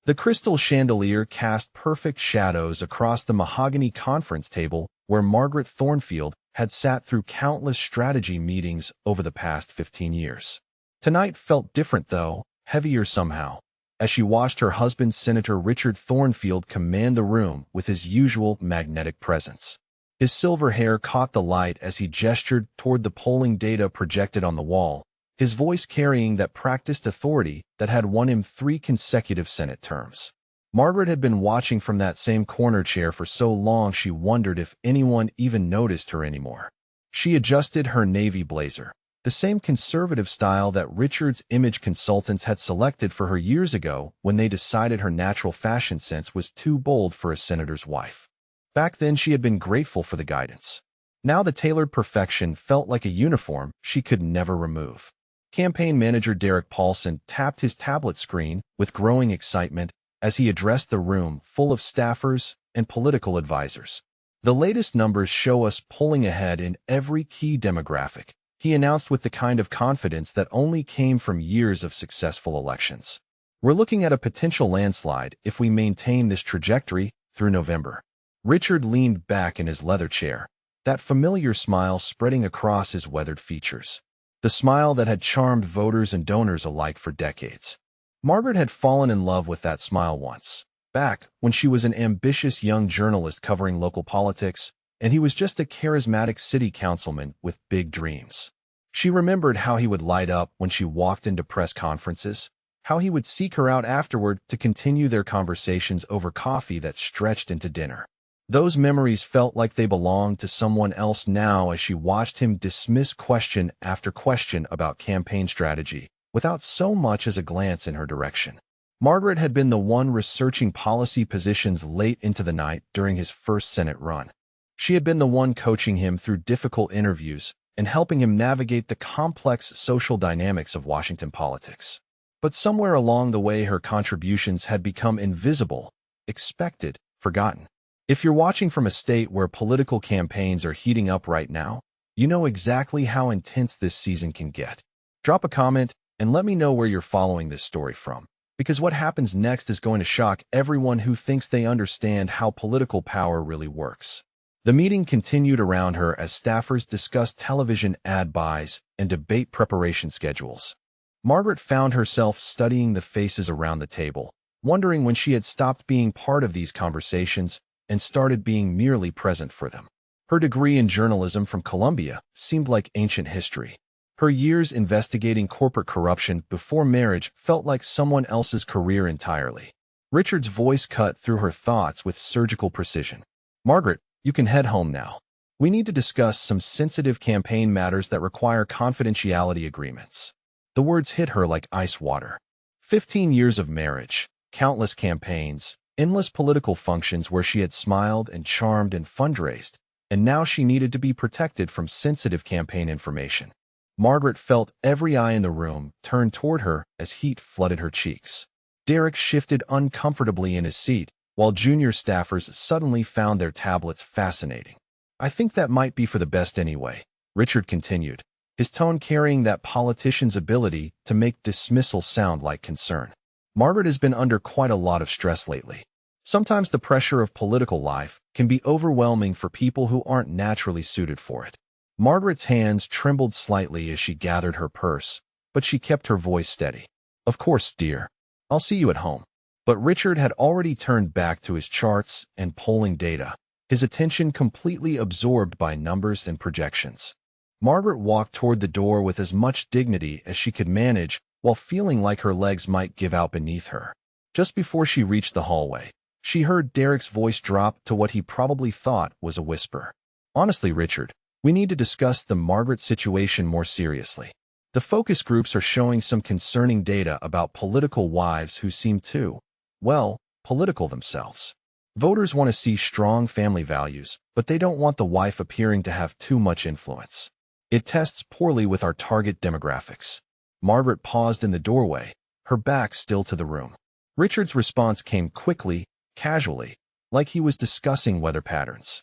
The crystal chandelier cast perfect shadows across the mahogany conference table where Margaret Thornfield had sat through countless strategy meetings over the past 15 years. Tonight felt different though, heavier somehow, as she watched her husband Senator Richard Thornfield command the room with his usual magnetic presence. His silver hair caught the light as he gestured toward the polling data projected on the wall, his voice carrying that practiced authority that had won him 3 consecutive Senate terms. Margaret had been watching from that same corner chair for so long she wondered if anyone even noticed her anymore. She adjusted her navy blazer, the same conservative style that Richard's image consultants had selected for her years ago when they decided her natural fashion sense was too bold for a senator's wife. Back then she had been grateful for the guidance. Now the tailored perfection felt like a uniform she could never remove. Campaign manager Derek Paulson tapped his tablet screen with growing excitement as he addressed the room full of staffers and political advisors. The latest numbers show us pulling ahead in every key demographic, he announced with the kind of confidence that only came from years of successful elections. We're looking at a potential landslide if we maintain this trajectory through November. Richard leaned back in his leather chair, that familiar smile spreading across his weathered features. The smile that had charmed voters and donors alike for decades. Margaret had fallen in love with that smile once, back when she was an ambitious young journalist covering local politics, and he was just a charismatic city councilman with big dreams. She remembered how he would light up when she walked into press conferences, how he would seek her out afterward to continue their conversations over coffee that stretched into dinner. Those memories felt like they belonged to someone else now as she watched him dismiss question after question about campaign strategy, without so much as a glance in her direction. Margaret had been the one researching policy positions late into the night during his first Senate run. She had been the one coaching him through difficult interviews and helping him navigate the complex social dynamics of Washington politics. But somewhere along the way her contributions had become invisible, expected, forgotten. If you're watching from a state where political campaigns are heating up right now, you know exactly how intense this season can get. Drop a comment and let me know where you're following this story from, because what happens next is going to shock everyone who thinks they understand how political power really works. The meeting continued around her as staffers discussed television ad buys and debate preparation schedules. Margaret found herself studying the faces around the table, wondering when she had stopped being part of these conversations and started being merely present for them. Her degree in journalism from Columbia seemed like ancient history. Her years investigating corporate corruption before marriage felt like someone else's career entirely. Richard's voice cut through her thoughts with surgical precision. "Margaret, you can head home now. We need to discuss some sensitive campaign matters that require confidentiality agreements." The words hit her like ice water. 15 years of marriage, countless campaigns, endless political functions where she had smiled and charmed and fundraised, and now she needed to be protected from sensitive campaign information. Margaret felt every eye in the room turn toward her as heat flooded her cheeks. Derek shifted uncomfortably in his seat, while junior staffers suddenly found their tablets fascinating. "I think that might be for the best anyway," Richard continued, his tone carrying that politician's ability to make dismissal sound like concern. Margaret has been under quite a lot of stress lately. Sometimes the pressure of political life can be overwhelming for people who aren't naturally suited for it. Margaret's hands trembled slightly as she gathered her purse, but she kept her voice steady. "Of course, dear. I'll see you at home." But Richard had already turned back to his charts and polling data, his attention completely absorbed by numbers and projections. Margaret walked toward the door with as much dignity as she could manage while feeling like her legs might give out beneath her. Just before she reached the hallway, she heard Derek's voice drop to what he probably thought was a whisper. "Honestly, Richard, we need to discuss the Margaret situation more seriously. The focus groups are showing some concerning data about political wives who seem too, well, political themselves. Voters want to see strong family values, but they don't want the wife appearing to have too much influence. It tests poorly with our target demographics." Margaret paused in the doorway, her back still to the room. Richard's response came quickly, casually, like he was discussing weather patterns.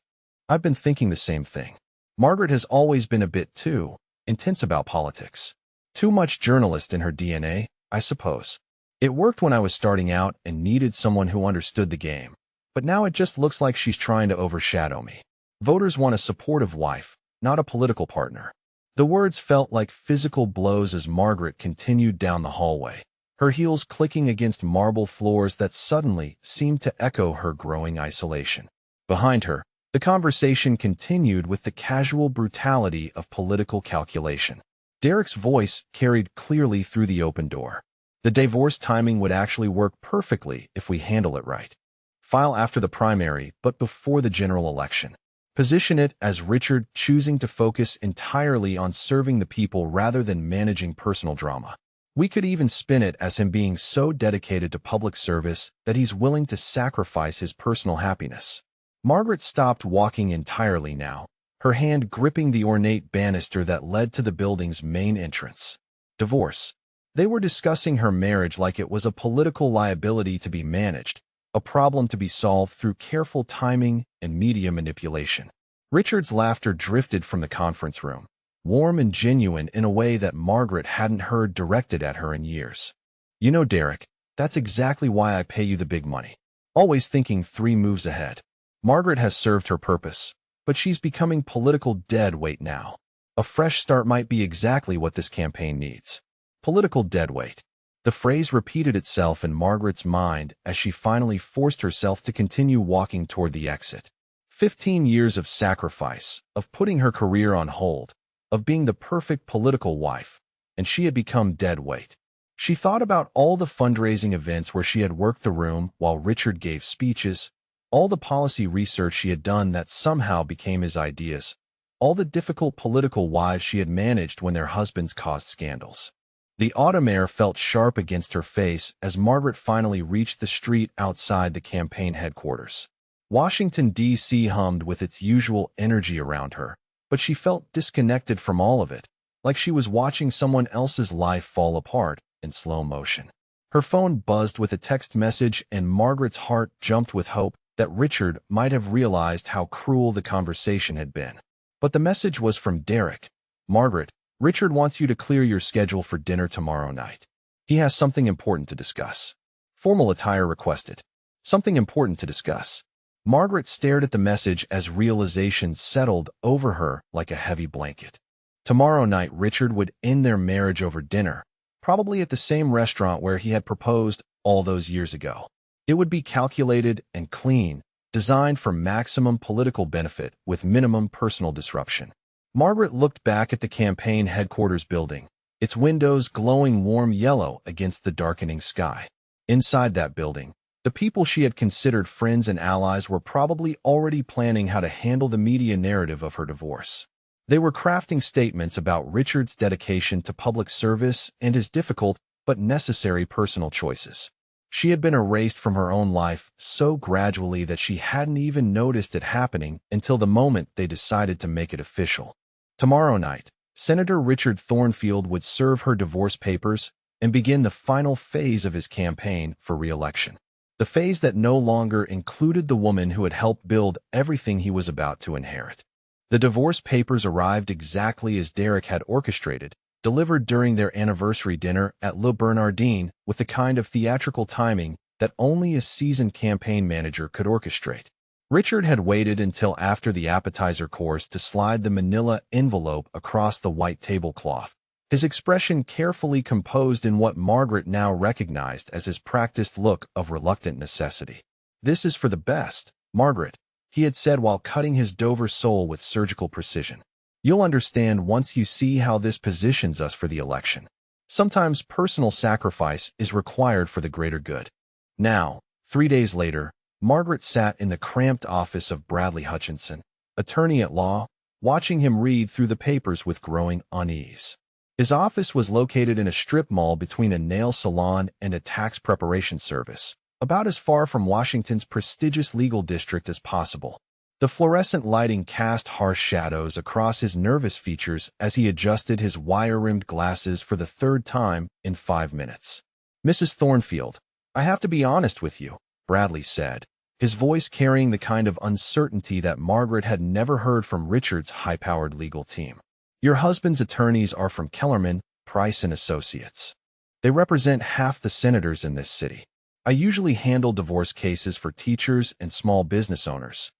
"I've been thinking the same thing. Margaret has always been a bit too intense about politics. Too much journalist in her DNA, I suppose." It worked when I was starting out and needed someone who understood the game. But now it just looks like she's trying to overshadow me. Voters want a supportive wife, not a political partner." The words felt like physical blows as Margaret continued down the hallway, her heels clicking against marble floors that suddenly seemed to echo her growing isolation. Behind her, the conversation continued with the casual brutality of political calculation. Derek's voice carried clearly through the open door. "The divorce timing would actually work perfectly if we handle it right. File after the primary, but before the general election. Position it as Richard choosing to focus entirely on serving the people rather than managing personal drama. We could even spin it as him being so dedicated to public service that he's willing to sacrifice his personal happiness." Margaret stopped walking entirely now, her hand gripping the ornate banister that led to the building's main entrance. Divorce. They were discussing her marriage like it was a political liability to be managed, a problem to be solved through careful timing and media manipulation. Richard's laughter drifted from the conference room, warm and genuine in a way that Margaret hadn't heard directed at her in years. "You know, Derek, that's exactly why I pay you the big money. Always thinking 3 moves ahead." Margaret has served her purpose, but she's becoming political dead weight now. A fresh start might be exactly what this campaign needs. Political dead weight. The phrase repeated itself in Margaret's mind as she finally forced herself to continue walking toward the exit. 15 years of sacrifice, of putting her career on hold, of being the perfect political wife, and she had become dead weight. She thought about all the fundraising events where she had worked the room while Richard gave speeches, all the policy research she had done that somehow became his ideas, all the difficult political wives she had managed when their husbands caused scandals. The autumn air felt sharp against her face as Margaret finally reached the street outside the campaign headquarters. Washington, D.C. hummed with its usual energy around her, but she felt disconnected from all of it, like she was watching someone else's life fall apart in slow motion. Her phone buzzed with a text message and Margaret's heart jumped with hope that Richard might have realized how cruel the conversation had been. But the message was from Derek. "Margaret, Richard wants you to clear your schedule for dinner tomorrow night. He has something important to discuss. Formal attire requested." Something important to discuss. Margaret stared at the message as realization settled over her like a heavy blanket. Tomorrow night, Richard would end their marriage over dinner, probably at the same restaurant where he had proposed all those years ago. It would be calculated and clean, designed for maximum political benefit with minimum personal disruption. Margaret looked back at the campaign headquarters building, its windows glowing warm yellow against the darkening sky. Inside that building, the people she had considered friends and allies were probably already planning how to handle the media narrative of her divorce. They were crafting statements about Richard's dedication to public service and his difficult but necessary personal choices. She had been erased from her own life so gradually that she hadn't even noticed it happening until the moment they decided to make it official. Tomorrow night, Senator Richard Thornfield would serve her divorce papers and begin the final phase of his campaign for re-election. The phase that no longer included the woman who had helped build everything he was about to inherit. The divorce papers arrived exactly as Derek had orchestrated, delivered during their anniversary dinner at Le Bernardin with the kind of theatrical timing that only a seasoned campaign manager could orchestrate. Richard had waited until after the appetizer course to slide the manila envelope across the white tablecloth, his expression carefully composed in what Margaret now recognized as his practiced look of reluctant necessity. "This is for the best, Margaret," he had said while cutting his Dover sole with surgical precision. "You'll understand once you see how this positions us for the election. Sometimes personal sacrifice is required for the greater good." Now, 3 days later, Margaret sat in the cramped office of Bradley Hutchinson, attorney at law, watching him read through the papers with growing unease. His office was located in a strip mall between a nail salon and a tax preparation service, about as far from Washington's prestigious legal district as possible. The fluorescent lighting cast harsh shadows across his nervous features as he adjusted his wire-rimmed glasses for the 3rd time in 5 minutes. "Mrs. Thornfield, I have to be honest with you," Bradley said, his voice carrying the kind of uncertainty that Margaret had never heard from Richard's high-powered legal team. "Your husband's attorneys are from Kellerman, Price and Associates. They represent half the senators in this city. I usually handle divorce cases for teachers and small business owners.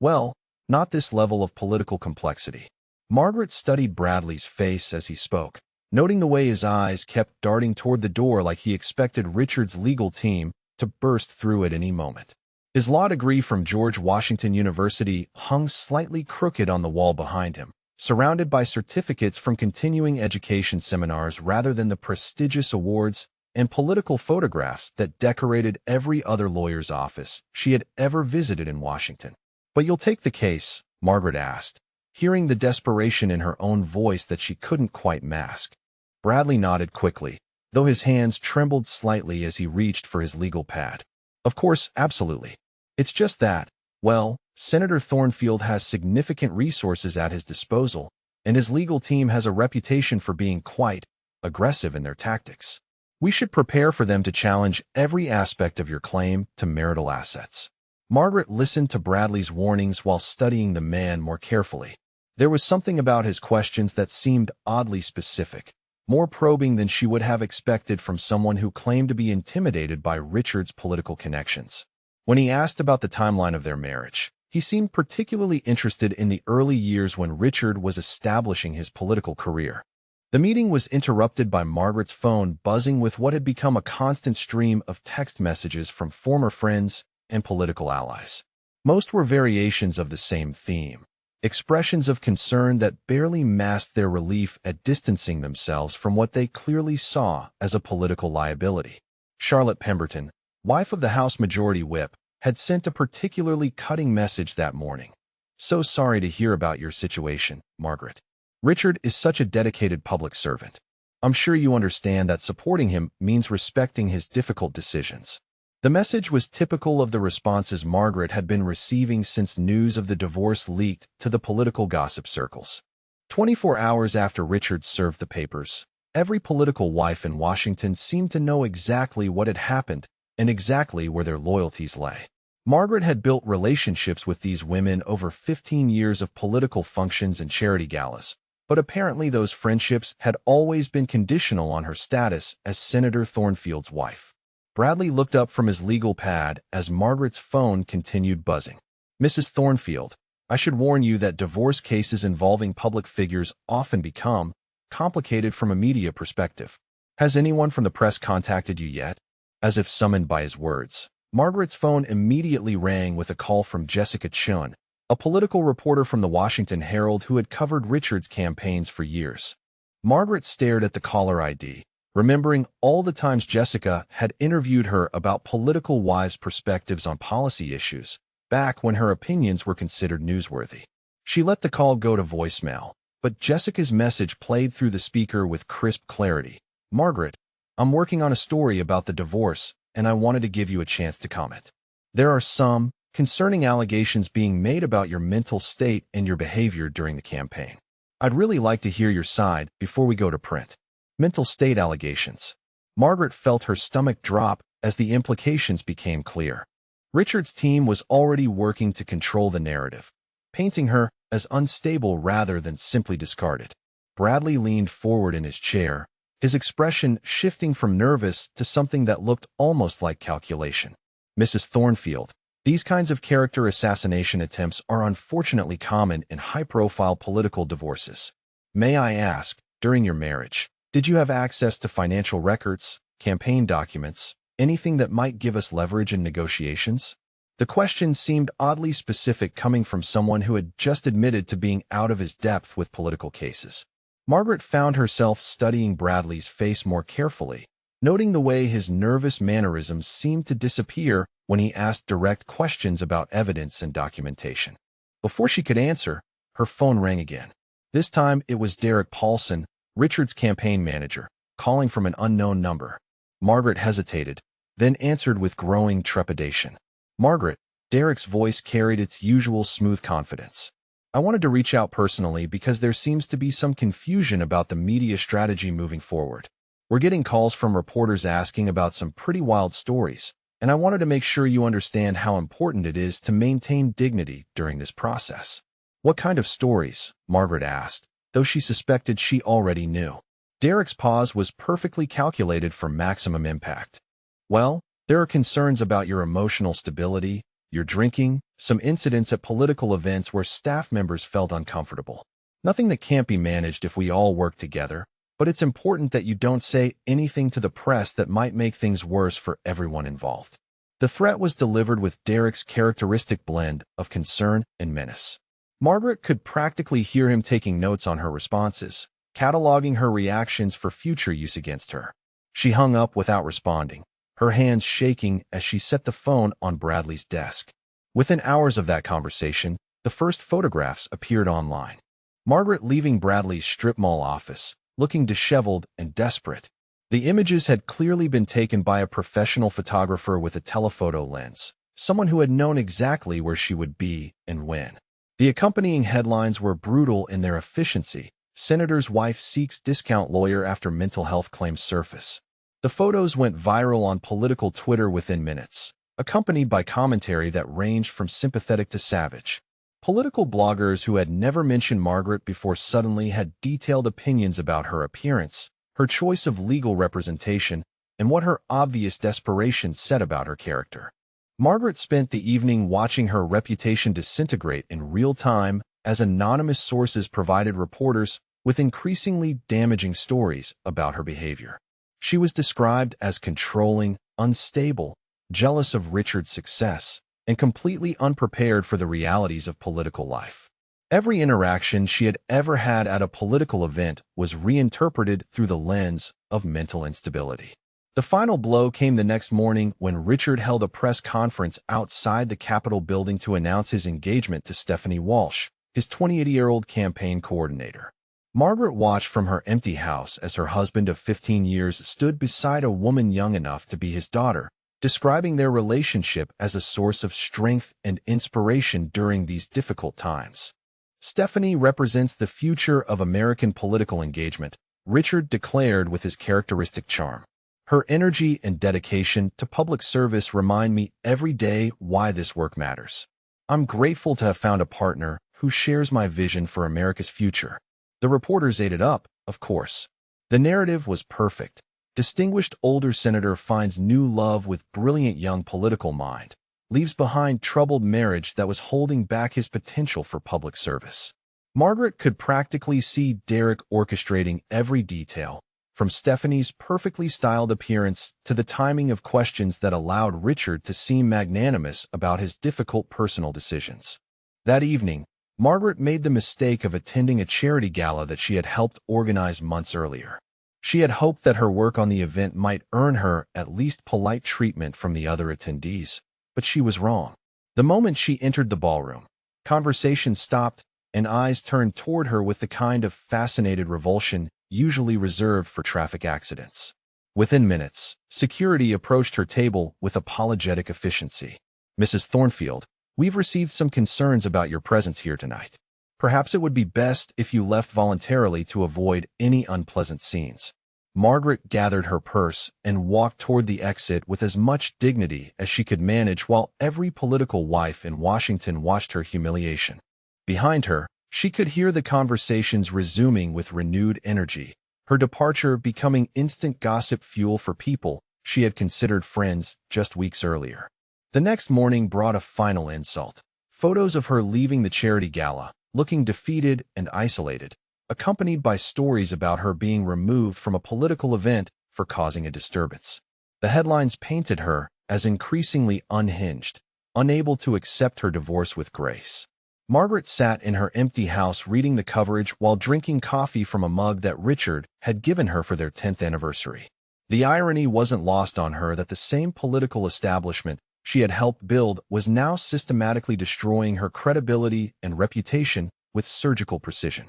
Well, not this level of political complexity. Margaret studied Bradley's face as he spoke, noting the way his eyes kept darting toward the door like he expected Richard's legal team to burst through at any moment. His law degree from George Washington University hung slightly crooked on the wall behind him, surrounded by certificates from continuing education seminars rather than the prestigious awards and political photographs that decorated every other lawyer's office she had ever visited in Washington. "But you'll take the case?" Margaret asked, hearing the desperation in her own voice that she couldn't quite mask. Bradley nodded quickly, though his hands trembled slightly as he reached for his legal pad. "Of course, absolutely. It's just that, well, Senator Thornfield has significant resources at his disposal, and his legal team has a reputation for being quite aggressive in their tactics. We should prepare for them to challenge every aspect of your claim to marital assets." Margaret listened to Bradley's warnings while studying the man more carefully. There was something about his questions that seemed oddly specific, more probing than she would have expected from someone who claimed to be intimidated by Richard's political connections. When he asked about the timeline of their marriage, he seemed particularly interested in the early years when Richard was establishing his political career. The meeting was interrupted by Margaret's phone buzzing with what had become a constant stream of text messages from former friends and political allies. Most were variations of the same theme, expressions of concern that barely masked their relief at distancing themselves from what they clearly saw as a political liability. Charlotte Pemberton, wife of the House Majority Whip, had sent a particularly cutting message that morning. "So sorry to hear about your situation, Margaret. Richard is such a dedicated public servant. I'm sure you understand that supporting him means respecting his difficult decisions." The message was typical of the responses Margaret had been receiving since news of the divorce leaked to the political gossip circles. 24 hours after Richard served the papers, every political wife in Washington seemed to know exactly what had happened and exactly where their loyalties lay. Margaret had built relationships with these women over 15 years of political functions and charity galas, but apparently those friendships had always been conditional on her status as Senator Thornfield's wife. Bradley looked up from his legal pad as Margaret's phone continued buzzing. "Mrs. Thornfield, I should warn you that divorce cases involving public figures often become complicated from a media perspective. Has anyone from the press contacted you yet?" As if summoned by his words, Margaret's phone immediately rang with a call from Jessica Chun, a political reporter from the Washington Herald who had covered Richard's campaigns for years. Margaret stared at the caller ID, remembering all the times Jessica had interviewed her about political wives' perspectives on policy issues, back when her opinions were considered newsworthy. She let the call go to voicemail, but Jessica's message played through the speaker with crisp clarity. "Margaret, I'm working on a story about the divorce, and I wanted to give you a chance to comment. There are some concerning allegations being made about your mental state and your behavior during the campaign. I'd really like to hear your side before we go to print." Mental state allegations. Margaret felt her stomach drop as the implications became clear. Richard's team was already working to control the narrative, painting her as unstable rather than simply discarded. Bradley leaned forward in his chair, his expression shifting from nervous to something that looked almost like calculation. "Mrs. Thornfield, these kinds of character assassination attempts are unfortunately common in high-profile political divorces. May I ask, during your marriage, did you have access to financial records, campaign documents, anything that might give us leverage in negotiations?" The question seemed oddly specific coming from someone who had just admitted to being out of his depth with political cases. Margaret found herself studying Bradley's face more carefully, noting the way his nervous mannerisms seemed to disappear when he asked direct questions about evidence and documentation. Before she could answer, her phone rang again. This time it was Derek Paulson, Richard's campaign manager, calling from an unknown number. Margaret hesitated, then answered with growing trepidation. "Margaret," Derek's voice carried its usual smooth confidence. "I wanted to reach out personally because there seems to be some confusion about the media strategy moving forward. We're getting calls from reporters asking about some pretty wild stories, and I wanted to make sure you understand how important it is to maintain dignity during this process." "What kind of stories?" Margaret asked, though she suspected she already knew. Derek's pause was perfectly calculated for maximum impact. Well, there are concerns about your emotional stability, your drinking, some incidents at political events where staff members felt uncomfortable. Nothing that can't be managed if we all work together, but it's important that you don't say anything to the press that might make things worse for everyone involved. The threat was delivered with Derek's characteristic blend of concern and menace. Margaret could practically hear him taking notes on her responses, cataloging her reactions for future use against her. She hung up without responding, her hands shaking as she set the phone on Bradley's desk. Within hours of that conversation, the first photographs appeared online. Margaret leaving Bradley's strip mall office, looking disheveled and desperate. The images had clearly been taken by a professional photographer with a telephoto lens, someone who had known exactly where she would be and when. The accompanying headlines were brutal in their efficiency. Senator's wife seeks discount lawyer after mental health claims surface. The photos went viral on political Twitter within minutes, accompanied by commentary that ranged from sympathetic to savage. Political bloggers who had never mentioned Margaret before suddenly had detailed opinions about her appearance, her choice of legal representation, and what her obvious desperation said about her character. Margaret spent the evening watching her reputation disintegrate in real time as anonymous sources provided reporters with increasingly damaging stories about her behavior. She was described as controlling, unstable, jealous of Richard's success, and completely unprepared for the realities of political life. Every interaction she had ever had at a political event was reinterpreted through the lens of mental instability. The final blow came the next morning when Richard held a press conference outside the Capitol building to announce his engagement to Stephanie Walsh, his 28-year-old campaign coordinator. Margaret watched from her empty house as her husband of 15 years stood beside a woman young enough to be his daughter, describing their relationship as a source of strength and inspiration during these difficult times. Stephanie represents the future of American political engagement, Richard declared with his characteristic charm. Her energy and dedication to public service remind me every day why this work matters. I'm grateful to have found a partner who shares my vision for America's future. The reporters ate it up, of course. The narrative was perfect. Distinguished older senator finds new love with brilliant young political mind, leaves behind troubled marriage that was holding back his potential for public service. Margaret could practically see Derek orchestrating every detail, from Stephanie's perfectly styled appearance to the timing of questions that allowed Richard to seem magnanimous about his difficult personal decisions. That evening, Margaret made the mistake of attending a charity gala that she had helped organize months earlier. She had hoped that her work on the event might earn her at least polite treatment from the other attendees, but she was wrong. The moment she entered the ballroom, conversation stopped and eyes turned toward her with the kind of fascinated revulsion usually reserved for traffic accidents. Within minutes, security approached her table with apologetic efficiency. "Mrs. Thornfield, we've received some concerns about your presence here tonight. Perhaps it would be best if you left voluntarily to avoid any unpleasant scenes." Margaret gathered her purse and walked toward the exit with as much dignity as she could manage while every political wife in Washington watched her humiliation. Behind her, she could hear the conversations resuming with renewed energy, her departure becoming instant gossip fuel for people she had considered friends just weeks earlier. The next morning brought a final insult. Photos of her leaving the charity gala, looking defeated and isolated, accompanied by stories about her being removed from a political event for causing a disturbance. The headlines painted her as increasingly unhinged, unable to accept her divorce with grace. Margaret sat in her empty house reading the coverage while drinking coffee from a mug that Richard had given her for their 10th anniversary. The irony wasn't lost on her that the same political establishment she had helped build was now systematically destroying her credibility and reputation with surgical precision.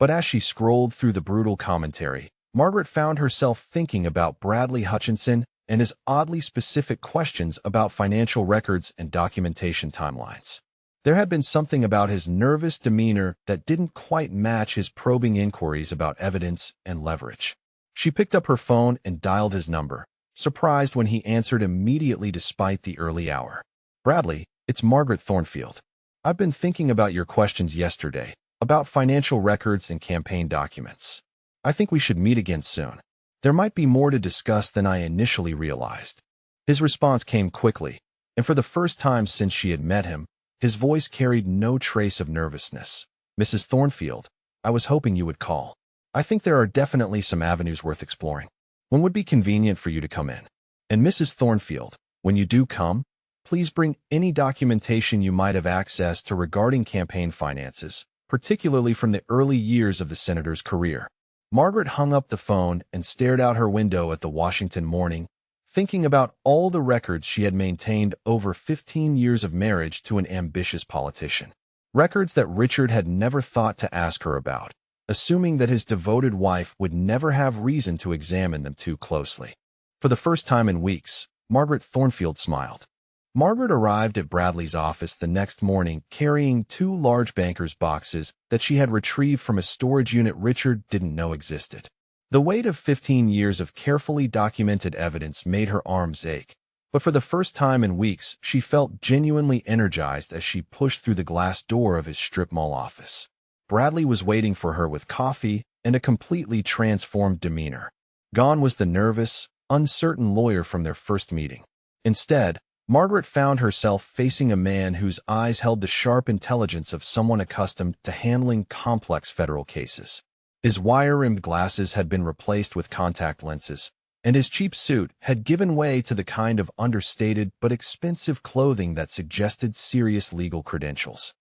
But as she scrolled through the brutal commentary, Margaret found herself thinking about Bradley Hutchinson and his oddly specific questions about financial records and documentation timelines. There had been something about his nervous demeanor that didn't quite match his probing inquiries about evidence and leverage. She picked up her phone and dialed his number, surprised when he answered immediately despite the early hour. "Bradley, it's Margaret Thornfield. I've been thinking about your questions yesterday, about financial records and campaign documents." I think we should meet again soon. There might be more to discuss than I initially realized. His response came quickly, and for the first time since she had met him, his voice carried no trace of nervousness. Mrs. Thornfield, I was hoping you would call. I think there are definitely some avenues worth exploring. When would be convenient for you to come in? And Mrs. Thornfield, when you do come, please bring any documentation you might have access to regarding campaign finances, particularly from the early years of the senator's career. Margaret hung up the phone and stared out her window at the Washington morning, thinking about all the records she had maintained over 15 years of marriage to an ambitious politician. Records that Richard had never thought to ask her about, assuming that his devoted wife would never have reason to examine them too closely. For the first time in weeks, Margaret Thornfield smiled. Margaret arrived at Bradley's office the next morning carrying 2 large banker's boxes that she had retrieved from a storage unit Richard didn't know existed. The weight of 15 years of carefully documented evidence made her arms ache, but for the first time in weeks she felt genuinely energized as she pushed through the glass door of his strip mall office. Bradley was waiting for her with coffee and a completely transformed demeanor. Gone was the nervous, uncertain lawyer from their first meeting. Instead, Margaret found herself facing a man whose eyes held the sharp intelligence of someone accustomed to handling complex federal cases. His wire-rimmed glasses had been replaced with contact lenses, and his cheap suit had given way to the kind of understated but expensive clothing that suggested serious legal credentials.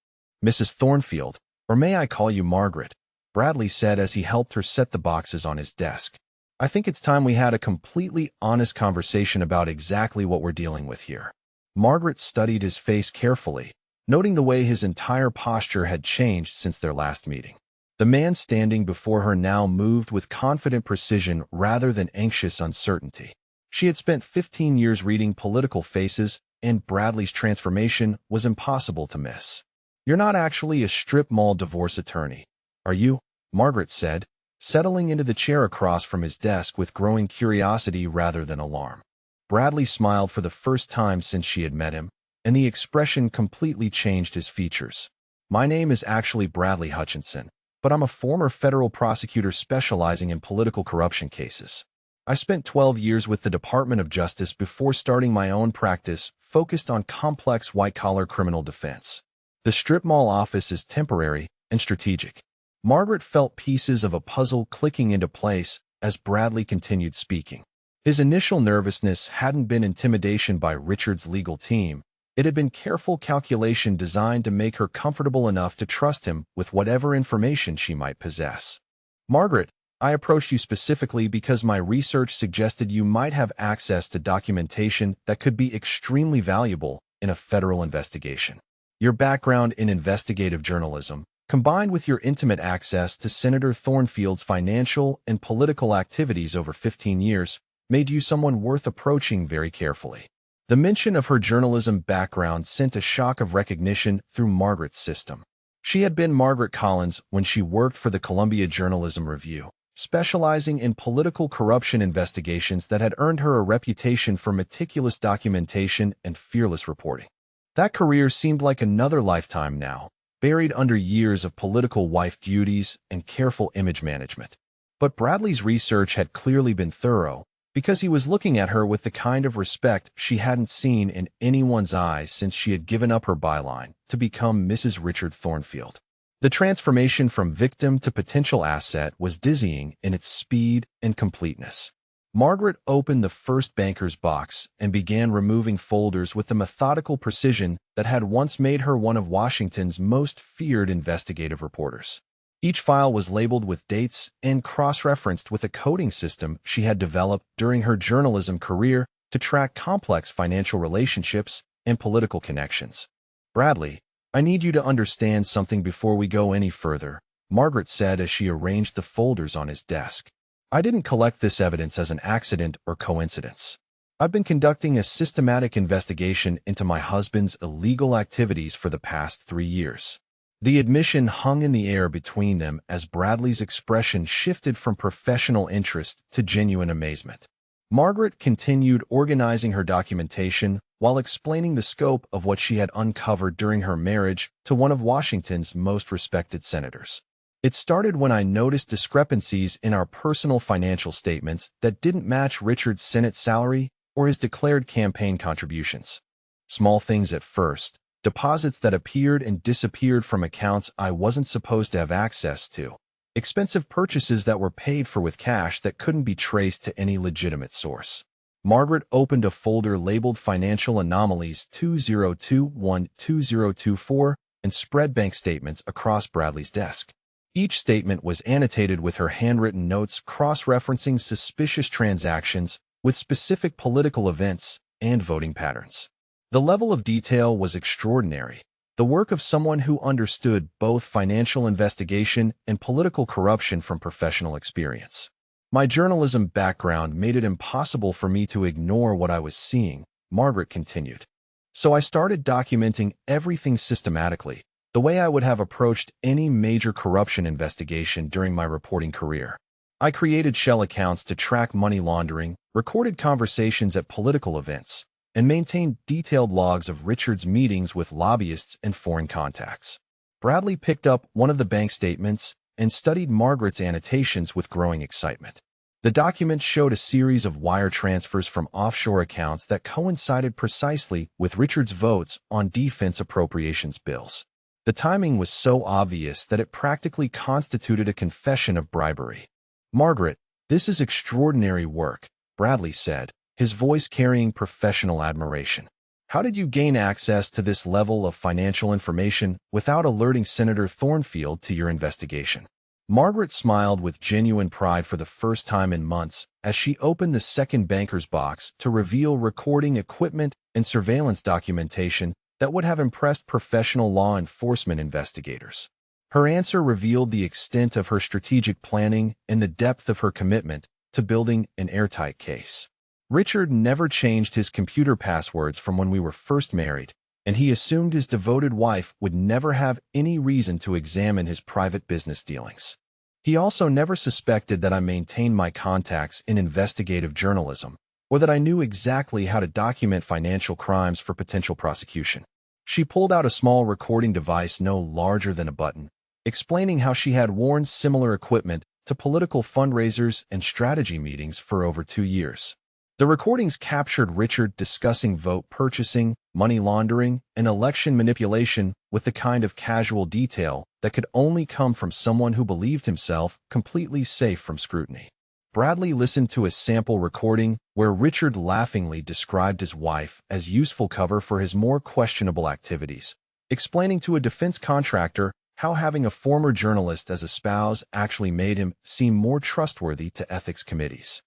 Mrs. Thornfield, or may I call you Margaret, Bradley said as he helped her set the boxes on his desk. I think it's time we had a completely honest conversation about exactly what we're dealing with here. Margaret studied his face carefully, noting the way his entire posture had changed since their last meeting. The man standing before her now moved with confident precision rather than anxious uncertainty. She had spent 15 years reading political faces, and Bradley's transformation was impossible to miss. You're not actually a strip mall divorce attorney, are you? Margaret said, settling into the chair across from his desk with growing curiosity rather than alarm. Bradley smiled for the first time since she had met him, and the expression completely changed his features. My name is actually Bradley Hutchinson, but I'm a former federal prosecutor specializing in political corruption cases. I spent 12 years with the Department of Justice before starting my own practice focused on complex white-collar criminal defense. The strip mall office is temporary and strategic. Margaret felt pieces of a puzzle clicking into place as Bradley continued speaking. His initial nervousness hadn't been intimidation by Richard's legal team. It had been careful calculation designed to make her comfortable enough to trust him with whatever information she might possess. Margaret, I approached you specifically because my research suggested you might have access to documentation that could be extremely valuable in a federal investigation. Your background in investigative journalism, combined with your intimate access to Senator Thornfield's financial and political activities over 15 years, made you someone worth approaching very carefully. The mention of her journalism background sent a shock of recognition through Margaret's system. She had been Margaret Collins when she worked for the Columbia Journalism Review, specializing in political corruption investigations that had earned her a reputation for meticulous documentation and fearless reporting. That career seemed like another lifetime now, buried under years of political wife duties and careful image management. But Bradley's research had clearly been thorough, because he was looking at her with the kind of respect she hadn't seen in anyone's eyes since she had given up her byline to become Mrs. Richard Thornfield. The transformation from victim to potential asset was dizzying in its speed and completeness. Margaret opened the first banker's box and began removing folders with the methodical precision that had once made her one of Washington's most feared investigative reporters. Each file was labeled with dates and cross-referenced with a coding system she had developed during her journalism career to track complex financial relationships and political connections. Bradley, I need you to understand something before we go any further, Margaret said as she arranged the folders on his desk. I didn't collect this evidence as an accident or coincidence. I've been conducting a systematic investigation into my husband's illegal activities for the past 3 years. The admission hung in the air between them as Bradley's expression shifted from professional interest to genuine amazement. Margaret continued organizing her documentation while explaining the scope of what she had uncovered during her marriage to one of Washington's most respected senators. It started when I noticed discrepancies in our personal financial statements that didn't match Richard's Senate salary or his declared campaign contributions. Small things at first, deposits that appeared and disappeared from accounts I wasn't supposed to have access to, expensive purchases that were paid for with cash that couldn't be traced to any legitimate source. Margaret opened a folder labeled Financial Anomalies 2021-2024 and spread bank statements across Bradley's desk. Each statement was annotated with her handwritten notes cross-referencing suspicious transactions with specific political events and voting patterns. The level of detail was extraordinary, the work of someone who understood both financial investigation and political corruption from professional experience. My journalism background made it impossible for me to ignore what I was seeing, Margaret continued. So I started documenting everything systematically, the way I would have approached any major corruption investigation during my reporting career. I created shell accounts to track money laundering, recorded conversations at political events, and maintained detailed logs of Richard's meetings with lobbyists and foreign contacts. Bradley picked up one of the bank statements and studied Margaret's annotations with growing excitement. The document showed a series of wire transfers from offshore accounts that coincided precisely with Richard's votes on defense appropriations bills. The timing was so obvious that it practically constituted a confession of bribery. "Margaret, this is extraordinary work," Bradley said, his voice carrying professional admiration. "How did you gain access to this level of financial information without alerting Senator Thornfield to your investigation?" Margaret smiled with genuine pride for the first time in months as she opened the second banker's box to reveal recording equipment and surveillance documentation that would have impressed professional law enforcement investigators. Her answer revealed the extent of her strategic planning and the depth of her commitment to building an airtight case. Richard never changed his computer passwords from when we were first married, and he assumed his devoted wife would never have any reason to examine his private business dealings. He also never suspected that I maintained my contacts in investigative journalism, or that I knew exactly how to document financial crimes for potential prosecution. She pulled out a small recording device no larger than a button, explaining how she had worn similar equipment to political fundraisers and strategy meetings for over 2 years. The recordings captured Richard discussing vote purchasing, money laundering, and election manipulation with the kind of casual detail that could only come from someone who believed himself completely safe from scrutiny. Bradley listened to a sample recording where Richard laughingly described his wife as useful cover for his more questionable activities, explaining to a defense contractor how having a former journalist as a spouse actually made him seem more trustworthy to ethics committees.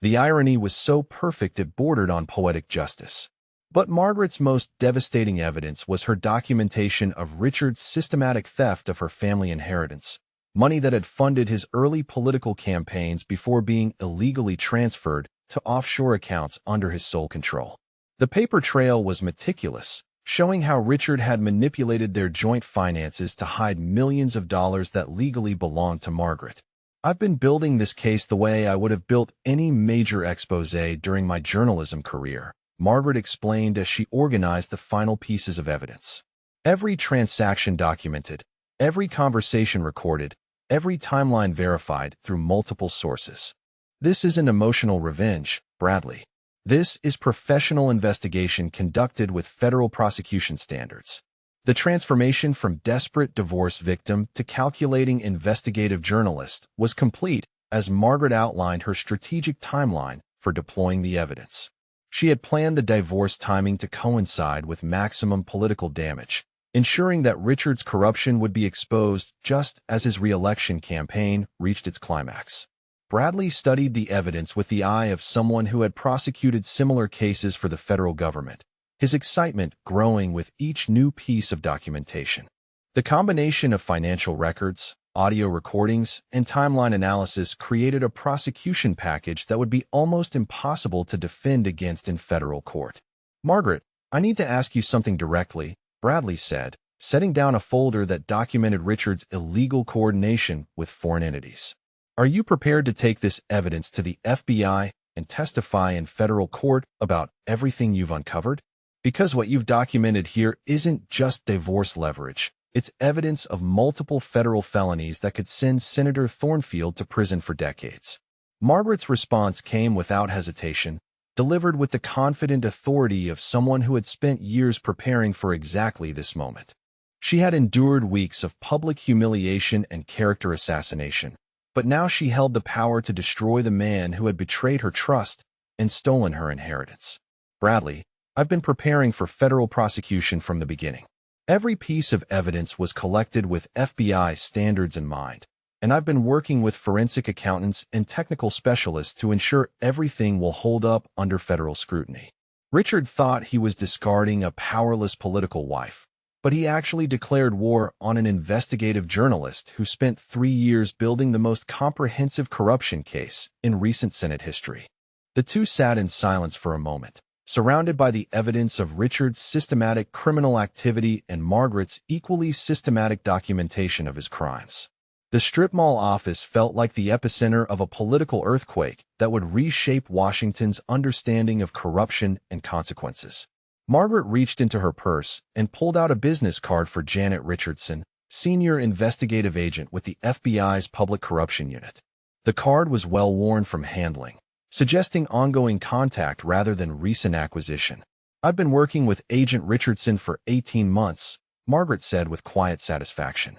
The irony was so perfect it bordered on poetic justice. But Margaret's most devastating evidence was her documentation of Richard's systematic theft of her family inheritance, money that had funded his early political campaigns before being illegally transferred to offshore accounts under his sole control. The paper trail was meticulous, showing how Richard had manipulated their joint finances to hide millions of dollars that legally belonged to Margaret. "I've been building this case the way I would have built any major expose during my journalism career," Margaret explained as she organized the final pieces of evidence. "Every transaction documented, every conversation recorded, every timeline verified through multiple sources. This isn't emotional revenge, Bradley. This is professional investigation conducted with federal prosecution standards." The transformation from desperate divorce victim to calculating investigative journalist was complete as Margaret outlined her strategic timeline for deploying the evidence. She had planned the divorce timing to coincide with maximum political damage, ensuring that Richard's corruption would be exposed just as his re-election campaign reached its climax. Bradley studied the evidence with the eye of someone who had prosecuted similar cases for the federal government, his excitement growing with each new piece of documentation. The combination of financial records, audio recordings, and timeline analysis created a prosecution package that would be almost impossible to defend against in federal court. "Margaret, I need to ask you something directly," Bradley said, setting down a folder that documented Richard's illegal coordination with foreign entities. "Are you prepared to take this evidence to the FBI and testify in federal court about everything you've uncovered? Because what you've documented here isn't just divorce leverage. It's evidence of multiple federal felonies that could send Senator Thornfield to prison for decades. Margaret's response came without hesitation, delivered with the confident authority of someone who had spent years preparing for exactly this moment. She had endured weeks of public humiliation and character assassination, but now she held the power to destroy the man who had betrayed her trust and stolen her inheritance. Bradley, I've been preparing for federal prosecution from the beginning. Every piece of evidence was collected with FBI standards in mind, and I've been working with forensic accountants and technical specialists to ensure everything will hold up under federal scrutiny. Richard thought he was discarding a powerless political wife, but he actually declared war on an investigative journalist who spent 3 years building the most comprehensive corruption case in recent Senate history. The two sat in silence for a moment, surrounded by the evidence of Richard's systematic criminal activity and Margaret's equally systematic documentation of his crimes. The strip mall office felt like the epicenter of a political earthquake that would reshape Washington's understanding of corruption and consequences. Margaret reached into her purse and pulled out a business card for Janet Richardson, senior investigative agent with the FBI's Public Corruption Unit. The card was well worn from handling, suggesting ongoing contact rather than recent acquisition. I've been working with Agent Richardson for 18 months, Margaret said with quiet satisfaction.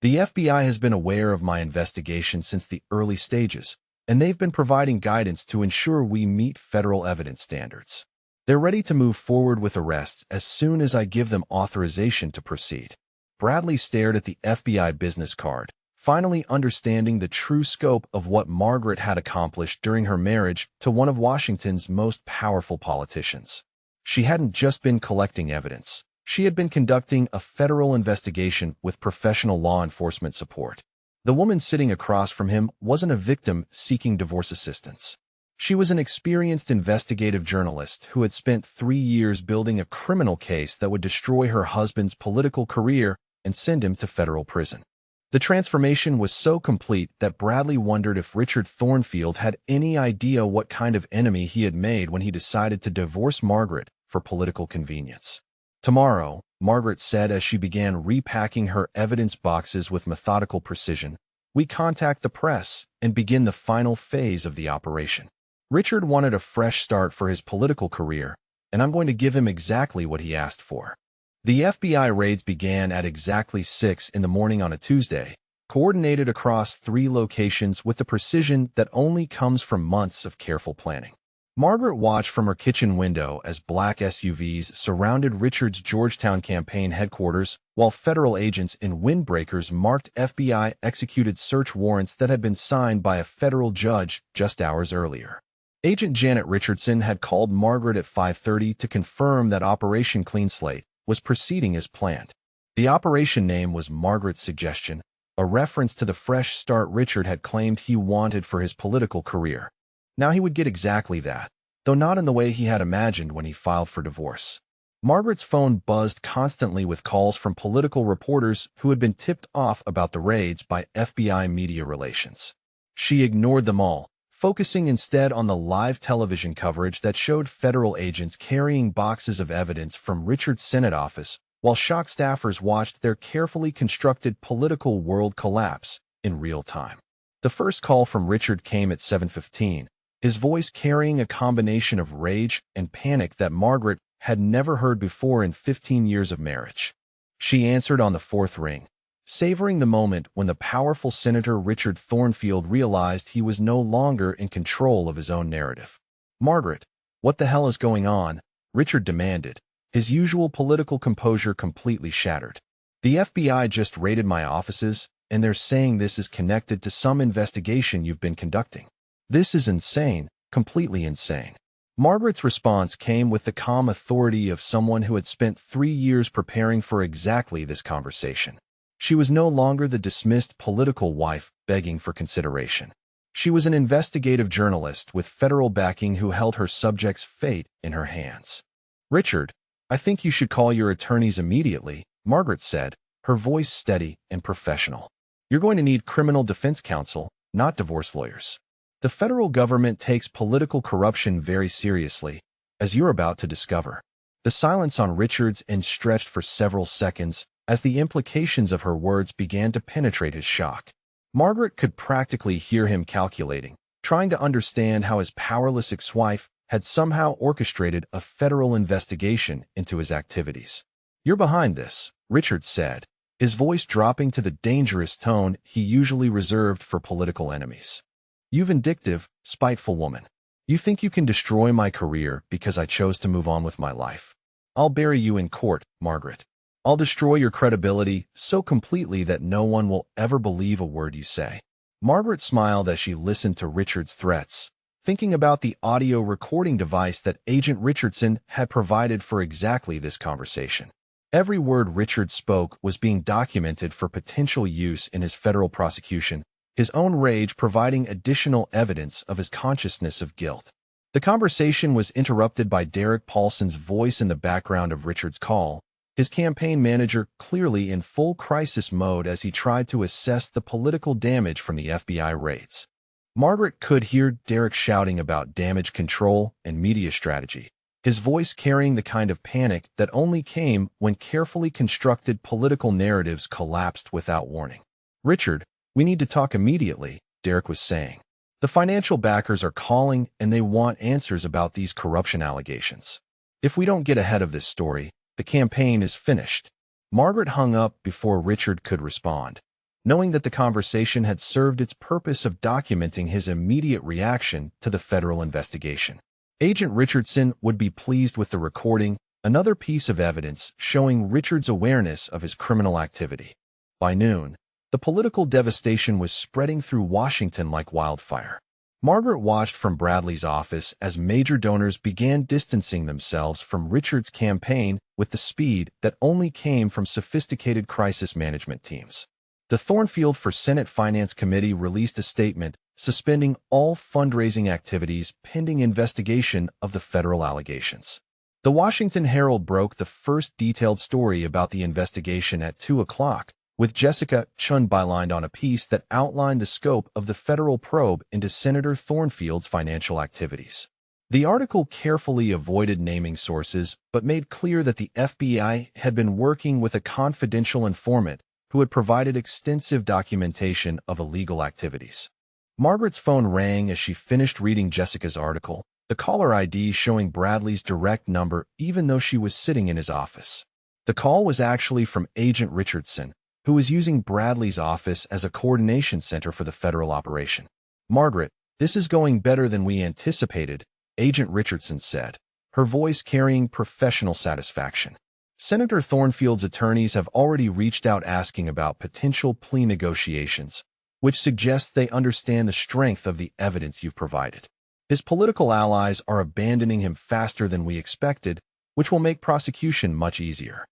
The FBI has been aware of my investigation since the early stages, and they've been providing guidance to ensure we meet federal evidence standards. They're ready to move forward with arrests as soon as I give them authorization to proceed. Bradley stared at the FBI business card, finally understanding the true scope of what Margaret had accomplished during her marriage to one of Washington's most powerful politicians. She hadn't just been collecting evidence. She had been conducting a federal investigation with professional law enforcement support. The woman sitting across from him wasn't a victim seeking divorce assistance. She was an experienced investigative journalist who had spent 3 years building a criminal case that would destroy her husband's political career and send him to federal prison. The transformation was so complete that Bradley wondered if Richard Thornfield had any idea what kind of enemy he had made when he decided to divorce Margaret for political convenience. Tomorrow, Margaret said as she began repacking her evidence boxes with methodical precision, we contact the press and begin the final phase of the operation. Richard wanted a fresh start for his political career, and I'm going to give him exactly what he asked for. The FBI raids began at exactly 6 in the morning on a Tuesday, coordinated across 3 locations with the precision that only comes from months of careful planning. Margaret watched from her kitchen window as black SUVs surrounded Richard's Georgetown campaign headquarters, while federal agents in windbreakers marked FBI-executed search warrants that had been signed by a federal judge just hours earlier. Agent Janet Richardson had called Margaret at 5:30 to confirm that Operation Clean Slate was proceeding as planned. The operation name was Margaret's suggestion, a reference to the fresh start Richard had claimed he wanted for his political career. Now he would get exactly that, though not in the way he had imagined when he filed for divorce. Margaret's phone buzzed constantly with calls from political reporters who had been tipped off about the raids by FBI media relations. She ignored them all, focusing instead on the live television coverage that showed federal agents carrying boxes of evidence from Richard's Senate office, while shocked staffers watched their carefully constructed political world collapse in real time. The first call from Richard came at 7:15. His voice carrying a combination of rage and panic that Margaret had never heard before in 15 years of marriage. She answered on the 4th ring, savoring the moment when the powerful Senator Richard Thornfield realized he was no longer in control of his own narrative. "Margaret, what the hell is going on?" Richard demanded, his usual political composure completely shattered. "The FBI just raided my offices, and they're saying this is connected to some investigation you've been conducting. This is insane, completely insane." Margaret's response came with the calm authority of someone who had spent 3 years preparing for exactly this conversation. She was no longer the dismissed political wife begging for consideration. She was an investigative journalist with federal backing who held her subject's fate in her hands. "Richard, I think you should call your attorneys immediately," Margaret said, her voice steady and professional. "You're going to need criminal defense counsel, not divorce lawyers. The federal government takes political corruption very seriously, as you're about to discover." The silence on Richard's end stretched for several seconds as the implications of her words began to penetrate his shock. Margaret could practically hear him calculating, trying to understand how his powerless ex-wife had somehow orchestrated a federal investigation into his activities. "You're behind this," Richard said, his voice dropping to the dangerous tone he usually reserved for political enemies. "You vindictive, spiteful woman. You think you can destroy my career because I chose to move on with my life. I'll bury you in court, Margaret. I'll destroy your credibility so completely that no one will ever believe a word you say." Margaret smiled as she listened to Richard's threats, thinking about the audio recording device that Agent Richardson had provided for exactly this conversation. Every word Richard spoke was being documented for potential use in his federal prosecution, his own rage providing additional evidence of his consciousness of guilt. The conversation was interrupted by Derek Paulson's voice in the background of Richard's call, his campaign manager clearly in full crisis mode as he tried to assess the political damage from the FBI raids. Margaret could hear Derek shouting about damage control and media strategy, his voice carrying the kind of panic that only came when carefully constructed political narratives collapsed without warning. "Richard, we need to talk immediately," Derek was saying. "The financial backers are calling and they want answers about these corruption allegations. If we don't get ahead of this story, the campaign is finished." Margaret hung up before Richard could respond, knowing that the conversation had served its purpose of documenting his immediate reaction to the federal investigation. Agent Richardson would be pleased with the recording, another piece of evidence showing Richard's awareness of his criminal activity. By noon, the political devastation was spreading through Washington like wildfire. Margaret watched from Bradley's office as major donors began distancing themselves from Richard's campaign with the speed that only came from sophisticated crisis management teams. The Thornfield for Senate Finance Committee released a statement suspending all fundraising activities pending investigation of the federal allegations. The Washington Herald broke the first detailed story about the investigation at 2 o'clock, with Jessica Chun bylined on a piece that outlined the scope of the federal probe into Senator Thornfield's financial activities. The article carefully avoided naming sources but made clear that the FBI had been working with a confidential informant who had provided extensive documentation of illegal activities. Margaret's phone rang as she finished reading Jessica's article, the caller ID showing Bradley's direct number even though she was sitting in his office. The call was actually from Agent Richardson, who was using Bradley's office as a coordination center for the federal operation. "Margaret, this is going better than we anticipated," Agent Richardson said, her voice carrying professional satisfaction. "Senator Thornfield's attorneys have already reached out asking about potential plea negotiations, which suggests they understand the strength of the evidence you've provided. His political allies are abandoning him faster than we expected, which will make prosecution much easier."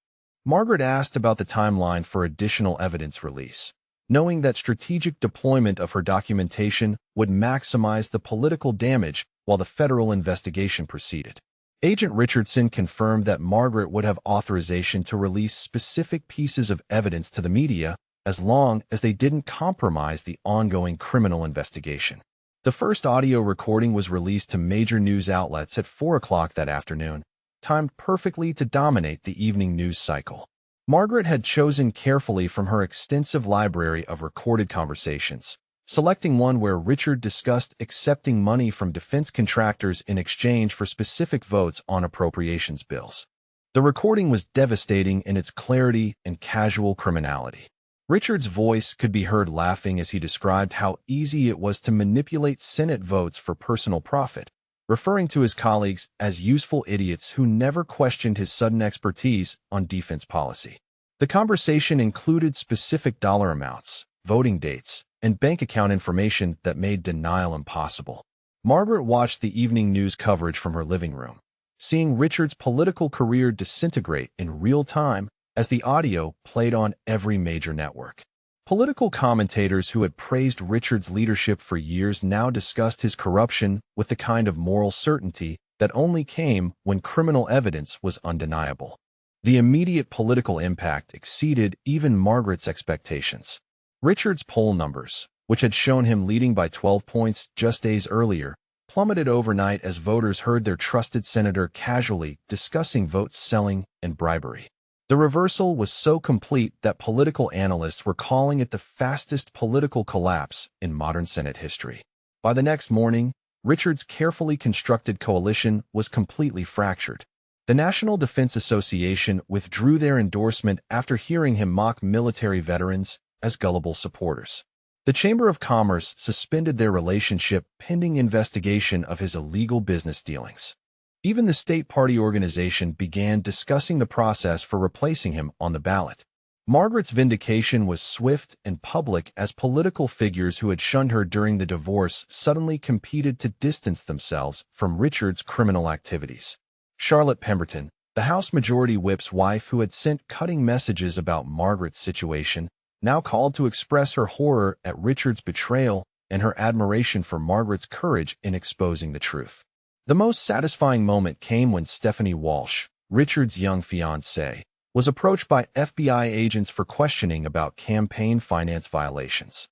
Margaret asked about the timeline for additional evidence release, knowing that strategic deployment of her documentation would maximize the political damage while the federal investigation proceeded. Agent Richardson confirmed that Margaret would have authorization to release specific pieces of evidence to the media as long as they didn't compromise the ongoing criminal investigation. The first audio recording was released to major news outlets at 4 o'clock that afternoon, timed perfectly to dominate the evening news cycle. Margaret had chosen carefully from her extensive library of recorded conversations, selecting one where Richard discussed accepting money from defense contractors in exchange for specific votes on appropriations bills. The recording was devastating in its clarity and casual criminality. Richard's voice could be heard laughing as he described how easy it was to manipulate Senate votes for personal profit, referring to his colleagues as useful idiots who never questioned his sudden expertise on defense policy. The conversation included specific dollar amounts, voting dates, and bank account information that made denial impossible. Margaret watched the evening news coverage from her living room, seeing Richard's political career disintegrate in real time as the audio played on every major network. Political commentators who had praised Richard's leadership for years now discussed his corruption with the kind of moral certainty that only came when criminal evidence was undeniable. The immediate political impact exceeded even Margaret's expectations. Richard's poll numbers, which had shown him leading by 12 points just days earlier, plummeted overnight as voters heard their trusted senator casually discussing vote selling and bribery. The reversal was so complete that political analysts were calling it the fastest political collapse in modern Senate history. By the next morning, Richard's carefully constructed coalition was completely fractured. The National Defense Association withdrew their endorsement after hearing him mock military veterans as gullible supporters. The Chamber of Commerce suspended their relationship pending investigation of his illegal business dealings. Even the state party organization began discussing the process for replacing him on the ballot. Margaret's vindication was swift and public as political figures who had shunned her during the divorce suddenly competed to distance themselves from Richard's criminal activities. Charlotte Pemberton, the House Majority Whip's wife who had sent cutting messages about Margaret's situation, now called to express her horror at Richard's betrayal and her admiration for Margaret's courage in exposing the truth. The most satisfying moment came when Stephanie Walsh, Richard's young fiancée, was approached by FBI agents for questioning about campaign finance violations.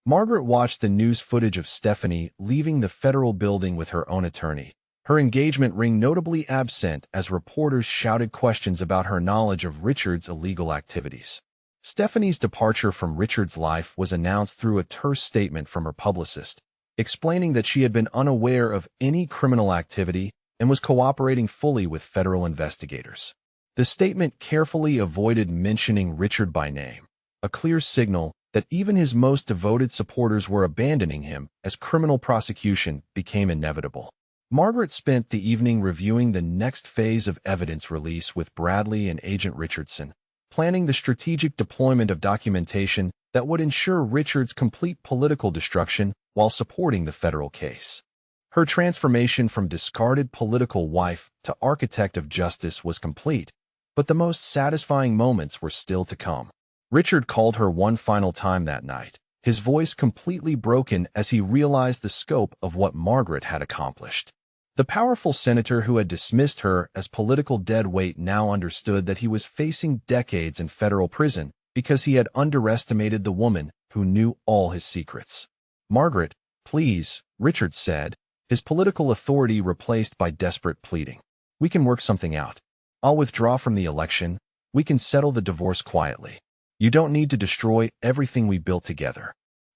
Margaret watched the news footage of Stephanie leaving the federal building with her own attorney, her engagement ring notably absent as reporters shouted questions about her knowledge of Richard's illegal activities. Stephanie's departure from Richard's life was announced through a terse statement from her publicist, explaining that she had been unaware of any criminal activity and was cooperating fully with federal investigators. The statement carefully avoided mentioning Richard by name, a clear signal that even his most devoted supporters were abandoning him as criminal prosecution became inevitable. Margaret spent the evening reviewing the next phase of evidence release with Bradley and Agent Richardson, planning the strategic deployment of documentation that would ensure Richard's complete political destruction while supporting the federal case. Her transformation from discarded political wife to architect of justice was complete, but the most satisfying moments were still to come. Richard called her one final time that night, his voice completely broken as he realized the scope of what Margaret had accomplished. The powerful senator who had dismissed her as political deadweight now understood that he was facing decades in federal prison because he had underestimated the woman who knew all his secrets. "Margaret, please," Richard said, his political authority replaced by desperate pleading. "We can work something out. I'll withdraw from the election. We can settle the divorce quietly. You don't need to destroy everything we built together."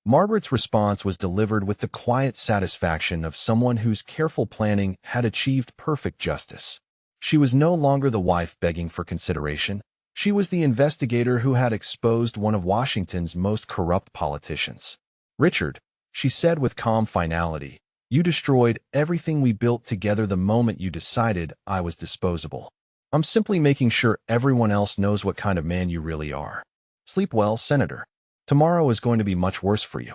Margaret's response was delivered with the quiet satisfaction of someone whose careful planning had achieved perfect justice. She was no longer the wife begging for consideration. She was the investigator who had exposed one of Washington's most corrupt politicians. "Richard," she said with calm finality, "you destroyed everything we built together the moment you decided I was disposable. I'm simply making sure everyone else knows what kind of man you really are. Sleep well, Senator. Tomorrow is going to be much worse for you."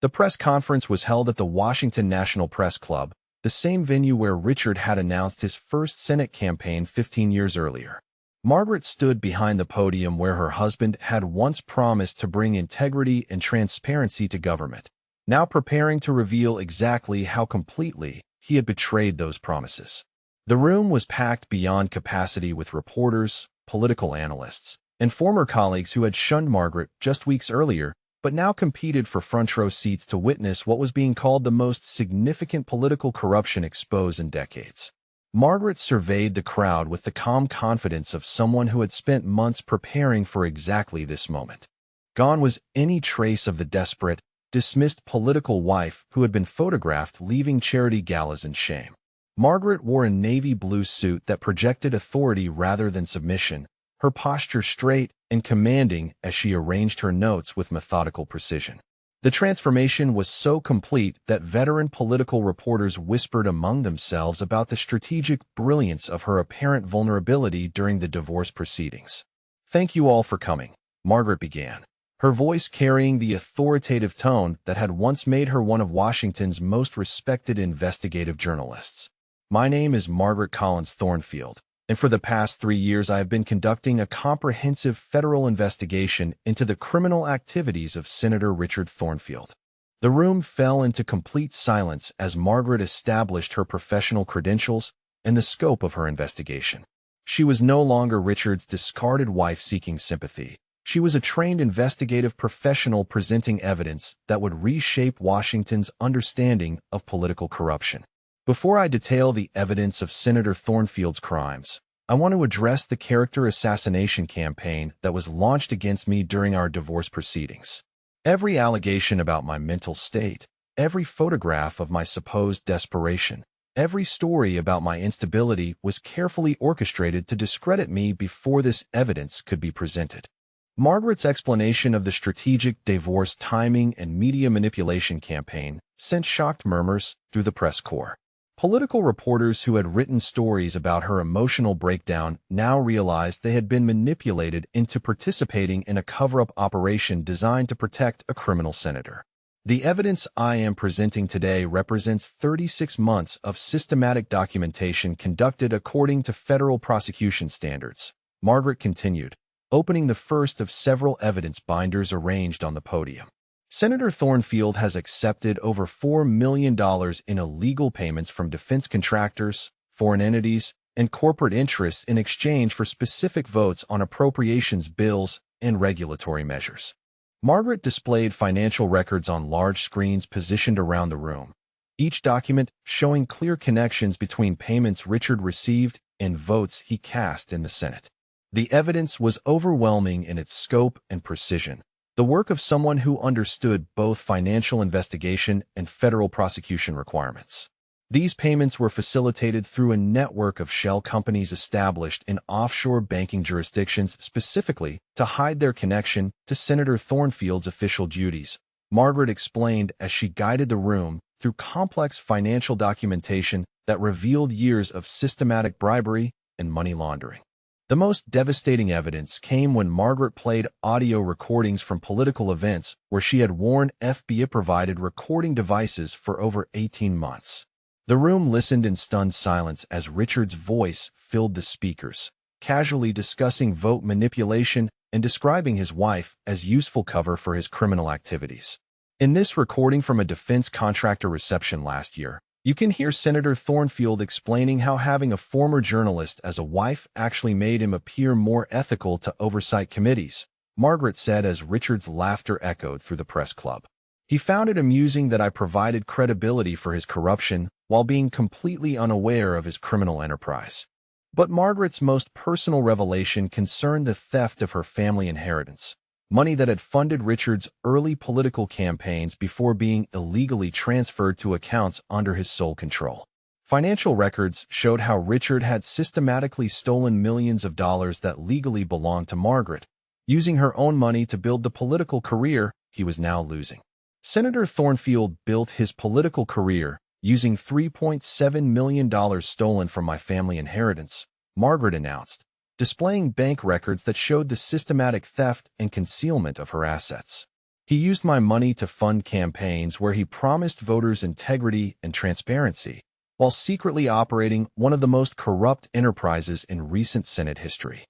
The press conference was held at the Washington National Press Club, the same venue where Richard had announced his first Senate campaign 15 years earlier. Margaret stood behind the podium where her husband had once promised to bring integrity and transparency to government, now preparing to reveal exactly how completely he had betrayed those promises. The room was packed beyond capacity with reporters, political analysts, and former colleagues who had shunned Margaret just weeks earlier, but now competed for front-row seats to witness what was being called the most significant political corruption exposed in decades. Margaret surveyed the crowd with the calm confidence of someone who had spent months preparing for exactly this moment. Gone was any trace of the desperate, dismissed political wife who had been photographed leaving charity galas in shame. Margaret wore a navy blue suit that projected authority rather than submission, her posture straight and commanding as she arranged her notes with methodical precision. The transformation was so complete that veteran political reporters whispered among themselves about the strategic brilliance of her apparent vulnerability during the divorce proceedings. "Thank you all for coming," Margaret began, her voice carrying the authoritative tone that had once made her one of Washington's most respected investigative journalists. "My name is Margaret Collins Thornfield, and for the past 3 years I have been conducting a comprehensive federal investigation into the criminal activities of Senator Richard Thornfield." The room fell into complete silence as Margaret established her professional credentials and the scope of her investigation. She was no longer Richard's discarded wife seeking sympathy. She was a trained investigative professional presenting evidence that would reshape Washington's understanding of political corruption. "Before I detail the evidence of Senator Thornfield's crimes, I want to address the character assassination campaign that was launched against me during our divorce proceedings. Every allegation about my mental state, every photograph of my supposed desperation, every story about my instability was carefully orchestrated to discredit me before this evidence could be presented. Margaret's explanation of the strategic divorce timing and media manipulation campaign sent shocked murmurs through the press corps. Political reporters who had written stories about her emotional breakdown now realized they had been manipulated into participating in a cover-up operation designed to protect a criminal senator. The evidence I am presenting today represents 36 months of systematic documentation conducted according to federal prosecution standards, Margaret continued, opening the first of several evidence binders arranged on the podium. Senator Thornfield has accepted over $4 million in illegal payments from defense contractors, foreign entities, and corporate interests in exchange for specific votes on appropriations bills and regulatory measures. Margaret displayed financial records on large screens positioned around the room, each document showing clear connections between payments Richard received and votes he cast in the Senate. The evidence was overwhelming in its scope and precision, the work of someone who understood both financial investigation and federal prosecution requirements. These payments were facilitated through a network of shell companies established in offshore banking jurisdictions specifically to hide their connection to Senator Thornfield's official duties, Margaret explained as she guided the room through complex financial documentation that revealed years of systematic bribery and money laundering. The most devastating evidence came when Margaret played audio recordings from political events where she had worn FBI-provided recording devices for over 18 months. The room listened in stunned silence as Richard's voice filled the speakers, casually discussing vote manipulation and describing his wife as useful cover for his criminal activities. In this recording from a defense contractor reception last year, you can hear Senator Thornfield explaining how having a former journalist as a wife actually made him appear more ethical to oversight committees, Margaret said as Richard's laughter echoed through the press club. He found it amusing that I provided credibility for his corruption while being completely unaware of his criminal enterprise. But Margaret's most personal revelation concerned the theft of her family inheritance, money that had funded Richard's early political campaigns before being illegally transferred to accounts under his sole control. Financial records showed how Richard had systematically stolen millions of dollars that legally belonged to Margaret, using her own money to build the political career he was now losing. Senator Thornfield built his political career using $3.7 million stolen from my family inheritance, Margaret announced, displaying bank records that showed the systematic theft and concealment of her assets. He used my money to fund campaigns where he promised voters integrity and transparency, while secretly operating one of the most corrupt enterprises in recent Senate history.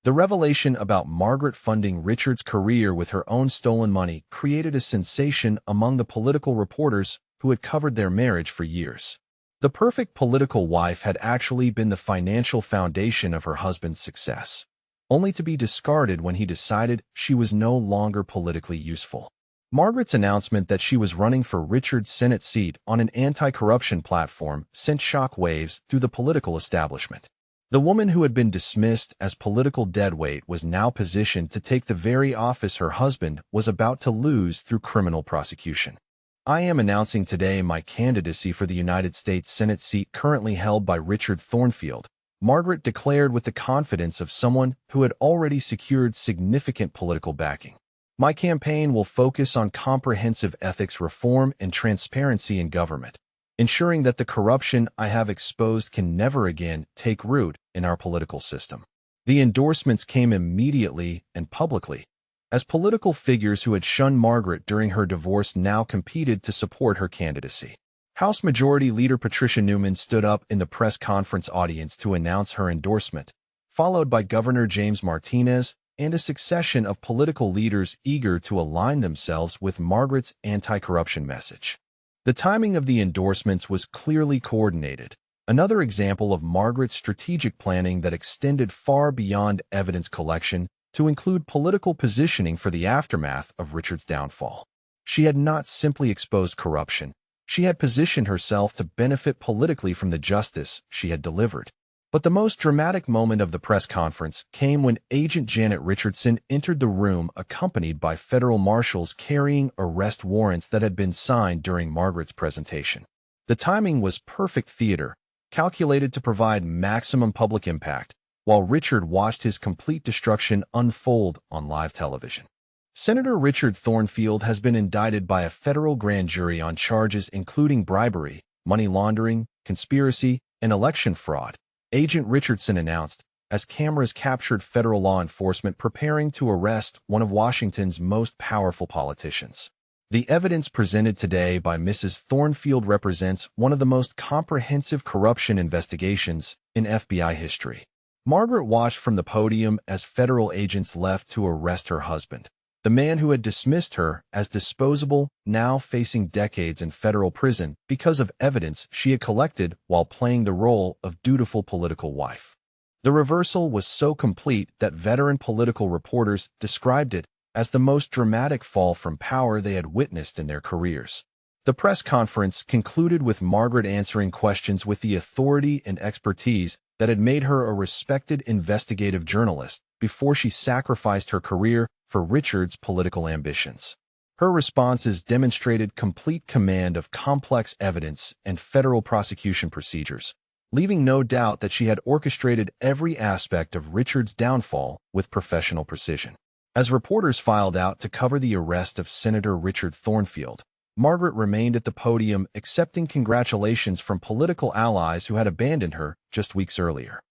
The revelation about Margaret funding Richard's career with her own stolen money created a sensation among the political reporters who had covered their marriage for years. The perfect political wife had actually been the financial foundation of her husband's success, only to be discarded when he decided she was no longer politically useful. Margaret's announcement that she was running for Richard's Senate seat on an anti-corruption platform sent shockwaves through the political establishment. The woman who had been dismissed as political deadweight was now positioned to take the very office her husband was about to lose through criminal prosecution. I am announcing today my candidacy for the United States Senate seat currently held by Richard Thornfield, Margaret declared with the confidence of someone who had already secured significant political backing. My campaign will focus on comprehensive ethics reform and transparency in government, ensuring that the corruption I have exposed can never again take root in our political system. The endorsements came immediately and publicly, as political figures who had shunned Margaret during her divorce now competed to support her candidacy. House Majority Leader Patricia Newman stood up in the press conference audience to announce her endorsement, followed by Governor James Martinez and a succession of political leaders eager to align themselves with Margaret's anti-corruption message. The timing of the endorsements was clearly coordinated, another example of Margaret's strategic planning that extended far beyond evidence collection to include political positioning for the aftermath of Richard's downfall. She had not simply exposed corruption, she had positioned herself to benefit politically from the justice she had delivered. But the most dramatic moment of the press conference came when Agent Janet Richardson entered the room accompanied by federal marshals carrying arrest warrants that had been signed during Margaret's presentation. The timing was perfect theater, calculated to provide maximum public impact, while Richard watched his complete destruction unfold on live television. Senator Richard Thornfield has been indicted by a federal grand jury on charges including bribery, money laundering, conspiracy, and election fraud, Agent Richardson announced, as cameras captured federal law enforcement preparing to arrest one of Washington's most powerful politicians. The evidence presented today by Mrs. Thornfield represents one of the most comprehensive corruption investigations in FBI history. Margaret watched from the podium as federal agents left to arrest her husband, the man who had dismissed her as disposable, now facing decades in federal prison because of evidence she had collected while playing the role of dutiful political wife. The reversal was so complete that veteran political reporters described it as the most dramatic fall from power they had witnessed in their careers. The press conference concluded with Margaret answering questions with the authority and expertise that had made her a respected investigative journalist before she sacrificed her career for Richard's political ambitions. Her responses demonstrated complete command of complex evidence and federal prosecution procedures, leaving no doubt that she had orchestrated every aspect of Richard's downfall with professional precision. As reporters filed out to cover the arrest of Senator Richard Thornfield, Margaret remained at the podium accepting congratulations from political allies who had abandoned her just weeks earlier.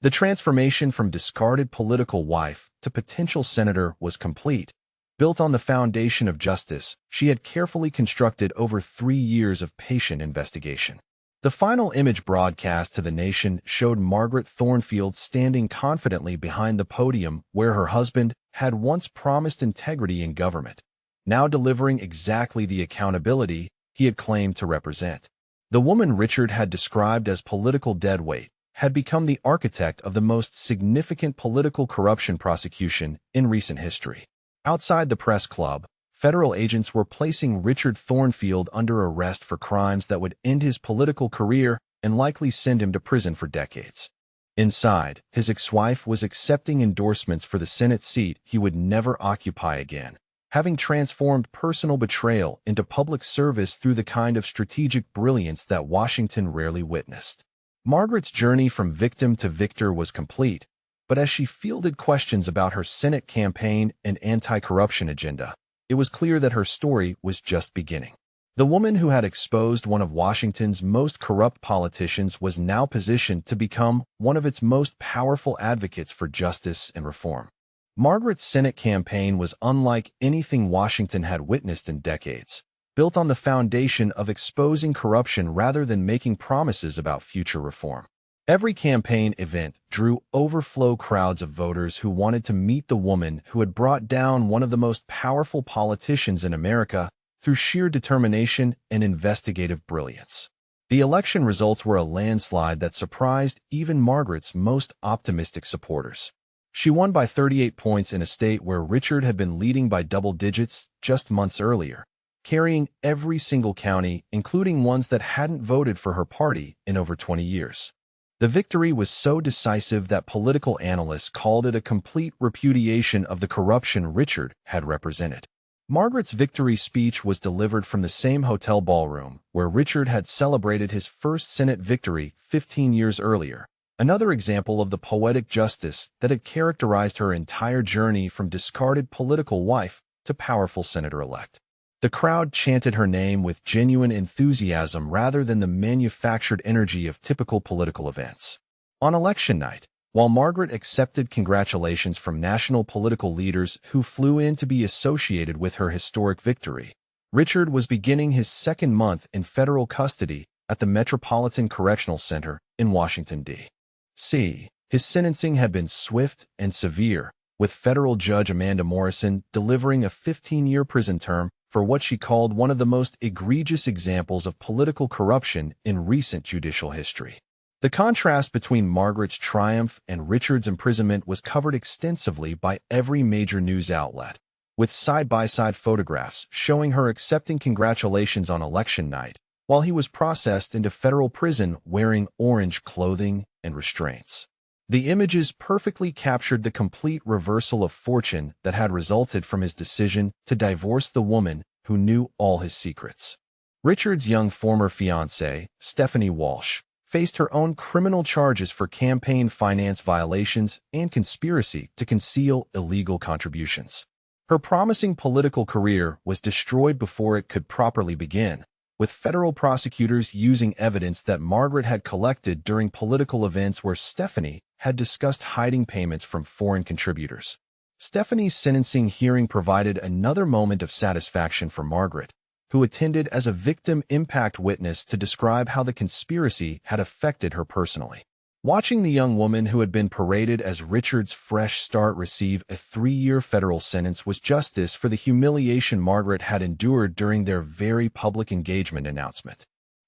The transformation from discarded political wife to potential senator was complete. Built on the foundation of justice she had carefully constructed over 3 years of patient investigation. The final image broadcast to the nation showed Margaret Thornfield standing confidently behind the podium where her husband had once promised integrity in government, now delivering exactly the accountability he had claimed to represent. The woman Richard had described as political deadweight had become the architect of the most significant political corruption prosecution in recent history. Outside the press club, federal agents were placing Richard Thornfield under arrest for crimes that would end his political career and likely send him to prison for decades. Inside, his ex-wife was accepting endorsements for the Senate seat he would never occupy again, having transformed personal betrayal into public service through the kind of strategic brilliance that Washington rarely witnessed. Margaret's journey from victim to victor was complete, but as she fielded questions about her Senate campaign and anti-corruption agenda, it was clear that her story was just beginning. The woman who had exposed one of Washington's most corrupt politicians was now positioned to become one of its most powerful advocates for justice and reform. Margaret's Senate campaign was unlike anything Washington had witnessed in decades, built on the foundation of exposing corruption rather than making promises about future reform. Every campaign event drew overflow crowds of voters who wanted to meet the woman who had brought down one of the most powerful politicians in America through sheer determination and investigative brilliance. The election results were a landslide that surprised even Margaret's most optimistic supporters. She won by 38 points in a state where Richard had been leading by double digits just months earlier, carrying every single county, including ones that hadn't voted for her party in over 20 years. The victory was so decisive that political analysts called it a complete repudiation of the corruption Richard had represented. Margaret's victory speech was delivered from the same hotel ballroom where Richard had celebrated his first Senate victory 15 years earlier, another example of the poetic justice that had characterized her entire journey from discarded political wife to powerful senator-elect. The crowd chanted her name with genuine enthusiasm rather than the manufactured energy of typical political events. On election night, while Margaret accepted congratulations from national political leaders who flew in to be associated with her historic victory, Richard was beginning his second month in federal custody at the Metropolitan Correctional Center in Washington, D.C. His sentencing had been swift and severe, with federal judge Amanda Morrison delivering a 15-year prison term for what she called one of the most egregious examples of political corruption in recent judicial history. The contrast between Margaret's triumph and Richard's imprisonment was covered extensively by every major news outlet, with side-by-side photographs showing her accepting congratulations on election night, while he was processed into federal prison wearing orange clothing and restraints. The images perfectly captured the complete reversal of fortune that had resulted from his decision to divorce the woman who knew all his secrets. Richard's young former fiancée, Stephanie Walsh, faced her own criminal charges for campaign finance violations and conspiracy to conceal illegal contributions. Her promising political career was destroyed before it could properly begin, with federal prosecutors using evidence that Margaret had collected during political events where Stephanie had discussed hiding payments from foreign contributors. Stephanie's sentencing hearing provided another moment of satisfaction for Margaret, who attended as a victim impact witness to describe how the conspiracy had affected her personally. Watching the young woman who had been paraded as Richard's fresh start receive a 3-year federal sentence was justice for the humiliation Margaret had endured during their very public engagement announcement.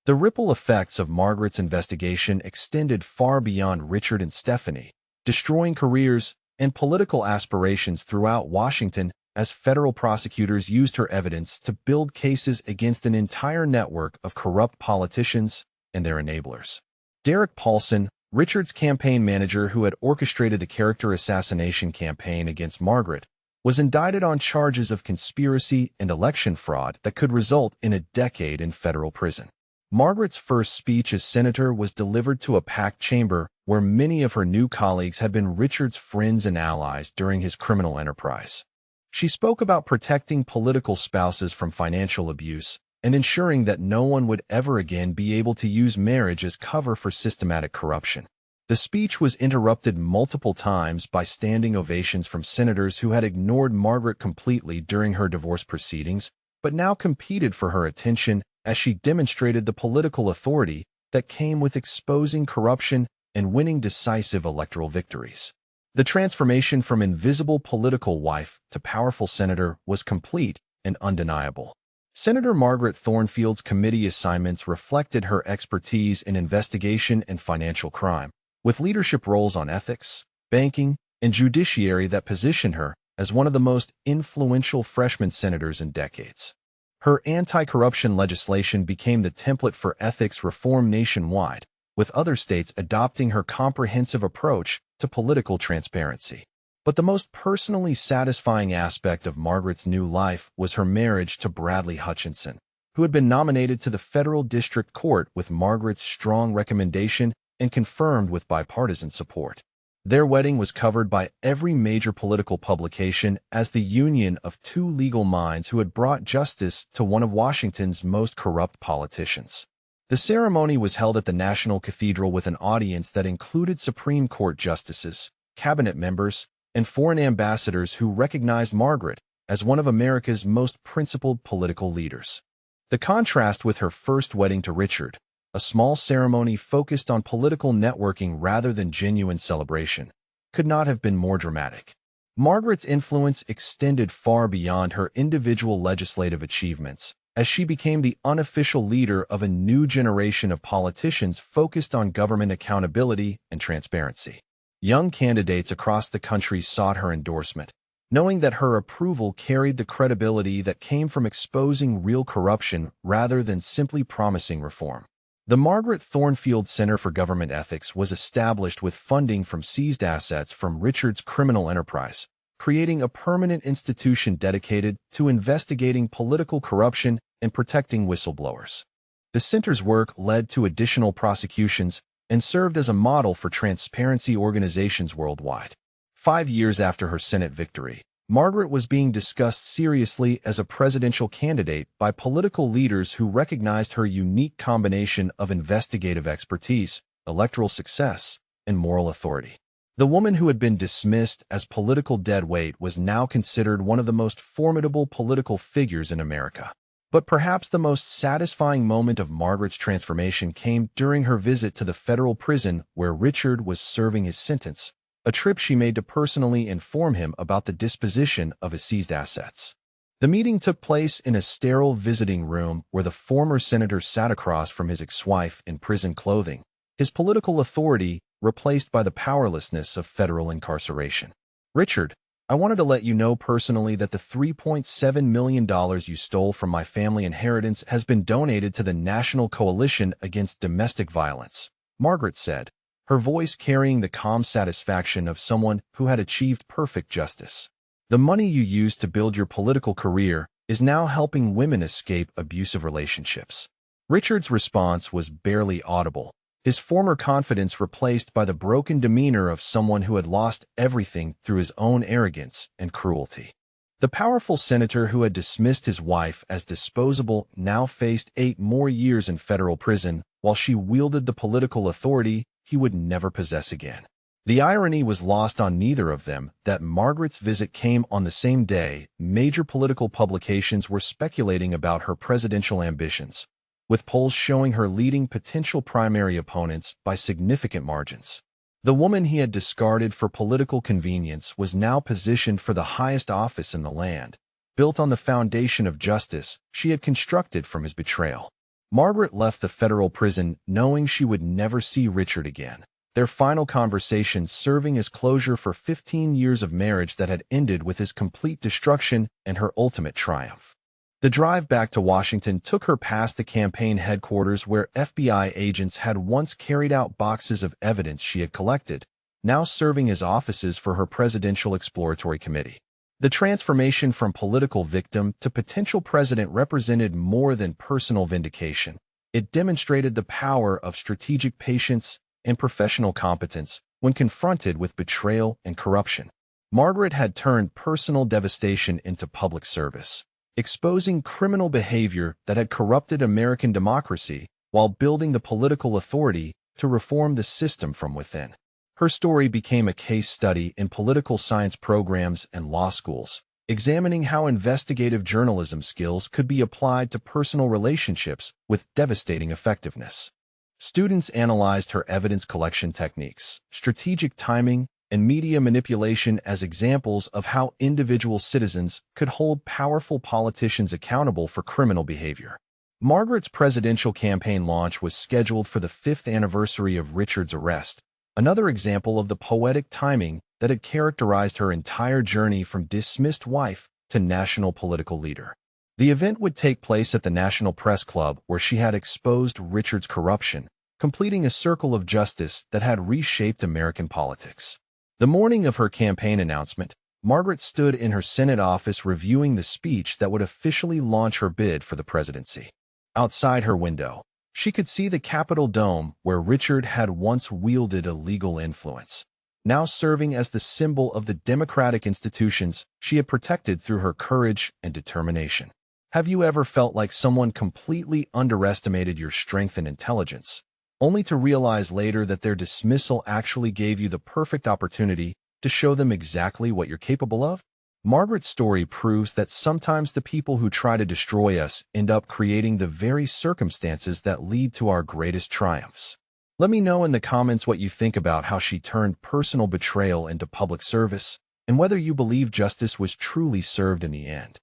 The ripple effects of Margaret's investigation extended far beyond Richard and Stephanie, destroying careers and political aspirations throughout Washington as federal prosecutors used her evidence to build cases against an entire network of corrupt politicians and their enablers. Derek Paulson, Richard's campaign manager who had orchestrated the character assassination campaign against Margaret, was indicted on charges of conspiracy and election fraud that could result in a decade in federal prison. Margaret's first speech as senator was delivered to a packed chamber where many of her new colleagues had been Richard's friends and allies during his criminal enterprise. She spoke about protecting political spouses from financial abuse and ensuring that no one would ever again be able to use marriage as cover for systematic corruption. The speech was interrupted multiple times by standing ovations from senators who had ignored Margaret completely during her divorce proceedings, but now competed for her attention as she demonstrated the political authority that came with exposing corruption and winning decisive electoral victories. The transformation from invisible political wife to powerful senator was complete and undeniable. Senator Margaret Thornfield's committee assignments reflected her expertise in investigation and financial crime, with leadership roles on ethics, banking, and judiciary that positioned her as one of the most influential freshman senators in decades. Her anti-corruption legislation became the template for ethics reform nationwide, with other states adopting her comprehensive approach to political transparency. But the most personally satisfying aspect of Margaret's new life was her marriage to Bradley Hutchinson, who had been nominated to the federal district court with Margaret's strong recommendation and confirmed with bipartisan support. Their wedding was covered by every major political publication as the union of two legal minds who had brought justice to one of Washington's most corrupt politicians. The ceremony was held at the National Cathedral with an audience that included Supreme Court justices, cabinet members, and foreign ambassadors who recognized Margaret as one of America's most principled political leaders. The contrast with her first wedding to Richard, a small ceremony focused on political networking rather than genuine celebration, could not have been more dramatic. Margaret's influence extended far beyond her individual legislative achievements, as she became the unofficial leader of a new generation of politicians focused on government accountability and transparency. Young candidates across the country sought her endorsement, knowing that her approval carried the credibility that came from exposing real corruption rather than simply promising reform. The Margaret Thornfield Center for Government Ethics was established with funding from seized assets from Richard's criminal enterprise, creating a permanent institution dedicated to investigating political corruption and protecting whistleblowers. The center's work led to additional prosecutions and served as a model for transparency organizations worldwide. 5 years after her Senate victory, Margaret was being discussed seriously as a presidential candidate by political leaders who recognized her unique combination of investigative expertise, electoral success, and moral authority. The woman who had been dismissed as political deadweight was now considered one of the most formidable political figures in America. But perhaps the most satisfying moment of Margaret's transformation came during her visit to the federal prison where Richard was serving his sentence, a trip she made to personally inform him about the disposition of his seized assets. The meeting took place in a sterile visiting room where the former senator sat across from his ex-wife in prison clothing, his political authority replaced by the powerlessness of federal incarceration. "Richard, I I wanted to let you know personally that the $3.7 million you stole from my family inheritance has been donated to the National Coalition Against Domestic Violence, Margaret said, her voice carrying the calm satisfaction of someone who had achieved perfect justice. The money you used to build your political career is now helping women escape abusive relationships. Richard's response was barely audible, his former confidence replaced by the broken demeanor of someone who had lost everything through his own arrogance and cruelty. The powerful senator who had dismissed his wife as disposable now faced 8 more years in federal prison while she wielded the political authority he would never possess again. The irony was lost on neither of them that Margaret's visit came on the same day major political publications were speculating about her presidential ambitions, with polls showing her leading potential primary opponents by significant margins. The woman he had discarded for political convenience was now positioned for the highest office in the land, built on the foundation of justice she had constructed from his betrayal. Margaret left the federal prison knowing she would never see Richard again, their final conversation serving as closure for 15 years of marriage that had ended with his complete destruction and her ultimate triumph. The drive back to Washington took her past the campaign headquarters where FBI agents had once carried out boxes of evidence she had collected, now serving as offices for her Presidential Exploratory Committee. The transformation from political victim to potential president represented more than personal vindication. It demonstrated the power of strategic patience and professional competence when confronted with betrayal and corruption. Margaret had turned personal devastation into public service, exposing criminal behavior that had corrupted American democracy while building the political authority to reform the system from within. Her story became a case study in political science programs and law schools, examining how investigative journalism skills could be applied to personal relationships with devastating effectiveness. Students analyzed her evidence collection techniques, strategic timing, and media manipulation as examples of how individual citizens could hold powerful politicians accountable for criminal behavior. Margaret's presidential campaign launch was scheduled for the 5th anniversary of Richard's arrest, another example of the poetic timing that had characterized her entire journey from dismissed wife to national political leader. The event would take place at the National Press Club where she had exposed Richard's corruption, completing a circle of justice that had reshaped American politics. The morning of her campaign announcement, Margaret stood in her Senate office reviewing the speech that would officially launch her bid for the presidency. Outside her window, she could see the Capitol dome where Richard had once wielded a legal influence, now serving as the symbol of the democratic institutions she had protected through her courage and determination. Have you ever felt like someone completely underestimated your strength and intelligence, only to realize later that their dismissal actually gave you the perfect opportunity to show them exactly what you're capable of? Margaret's story proves that sometimes the people who try to destroy us end up creating the very circumstances that lead to our greatest triumphs. Let me know in the comments what you think about how she turned personal betrayal into public service, and whether you believe justice was truly served in the end.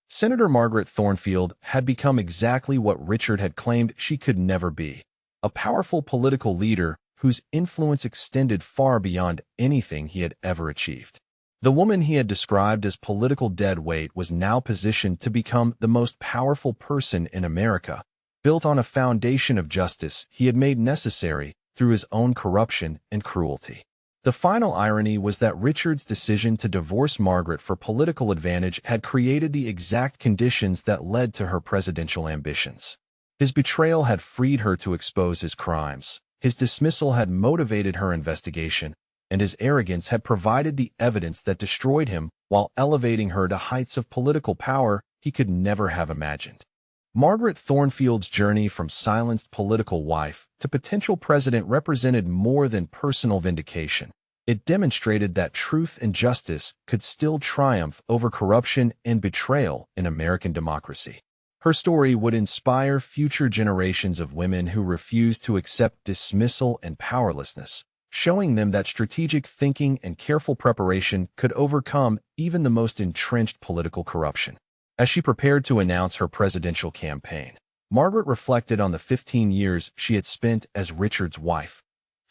Senator Margaret Thornfield had become exactly what Richard had claimed she could never be, a powerful political leader whose influence extended far beyond anything he had ever achieved. The woman he had described as political deadweight was now positioned to become the most powerful person in America, built on a foundation of justice he had made necessary through his own corruption and cruelty. The final irony was that Richard's decision to divorce Margaret for political advantage had created the exact conditions that led to her presidential ambitions. His betrayal had freed her to expose his crimes, his dismissal had motivated her investigation, and his arrogance had provided the evidence that destroyed him while elevating her to heights of political power he could never have imagined. Margaret Thornfield's journey from silenced political wife to potential president represented more than personal vindication. It demonstrated that truth and justice could still triumph over corruption and betrayal in American democracy. Her story would inspire future generations of women who refuse to accept dismissal and powerlessness, showing them that strategic thinking and careful preparation could overcome even the most entrenched political corruption. As she prepared to announce her presidential campaign, Margaret reflected on the 15 years she had spent as Richard's wife.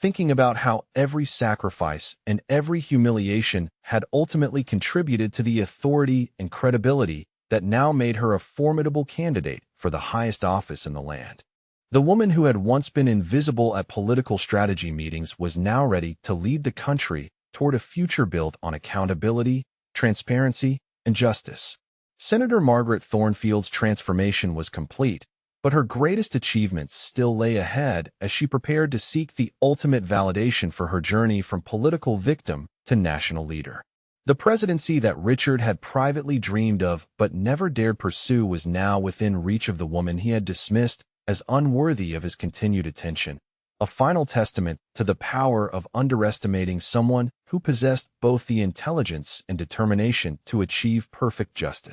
thinking about how every sacrifice and every humiliation had ultimately contributed to the authority and credibility that now made her a formidable candidate for the highest office in the land. The woman who had once been invisible at political strategy meetings was now ready to lead the country toward a future built on accountability, transparency, and justice. Senator Margaret Thornfield's transformation was complete, but her greatest achievements still lay ahead as she prepared to seek the ultimate validation for her journey from political victim to national leader. The presidency that Richard had privately dreamed of but never dared pursue was now within reach of the woman he had dismissed as unworthy of his continued attention, a final testament to the power of underestimating someone who possessed both the intelligence and determination to achieve perfect justice.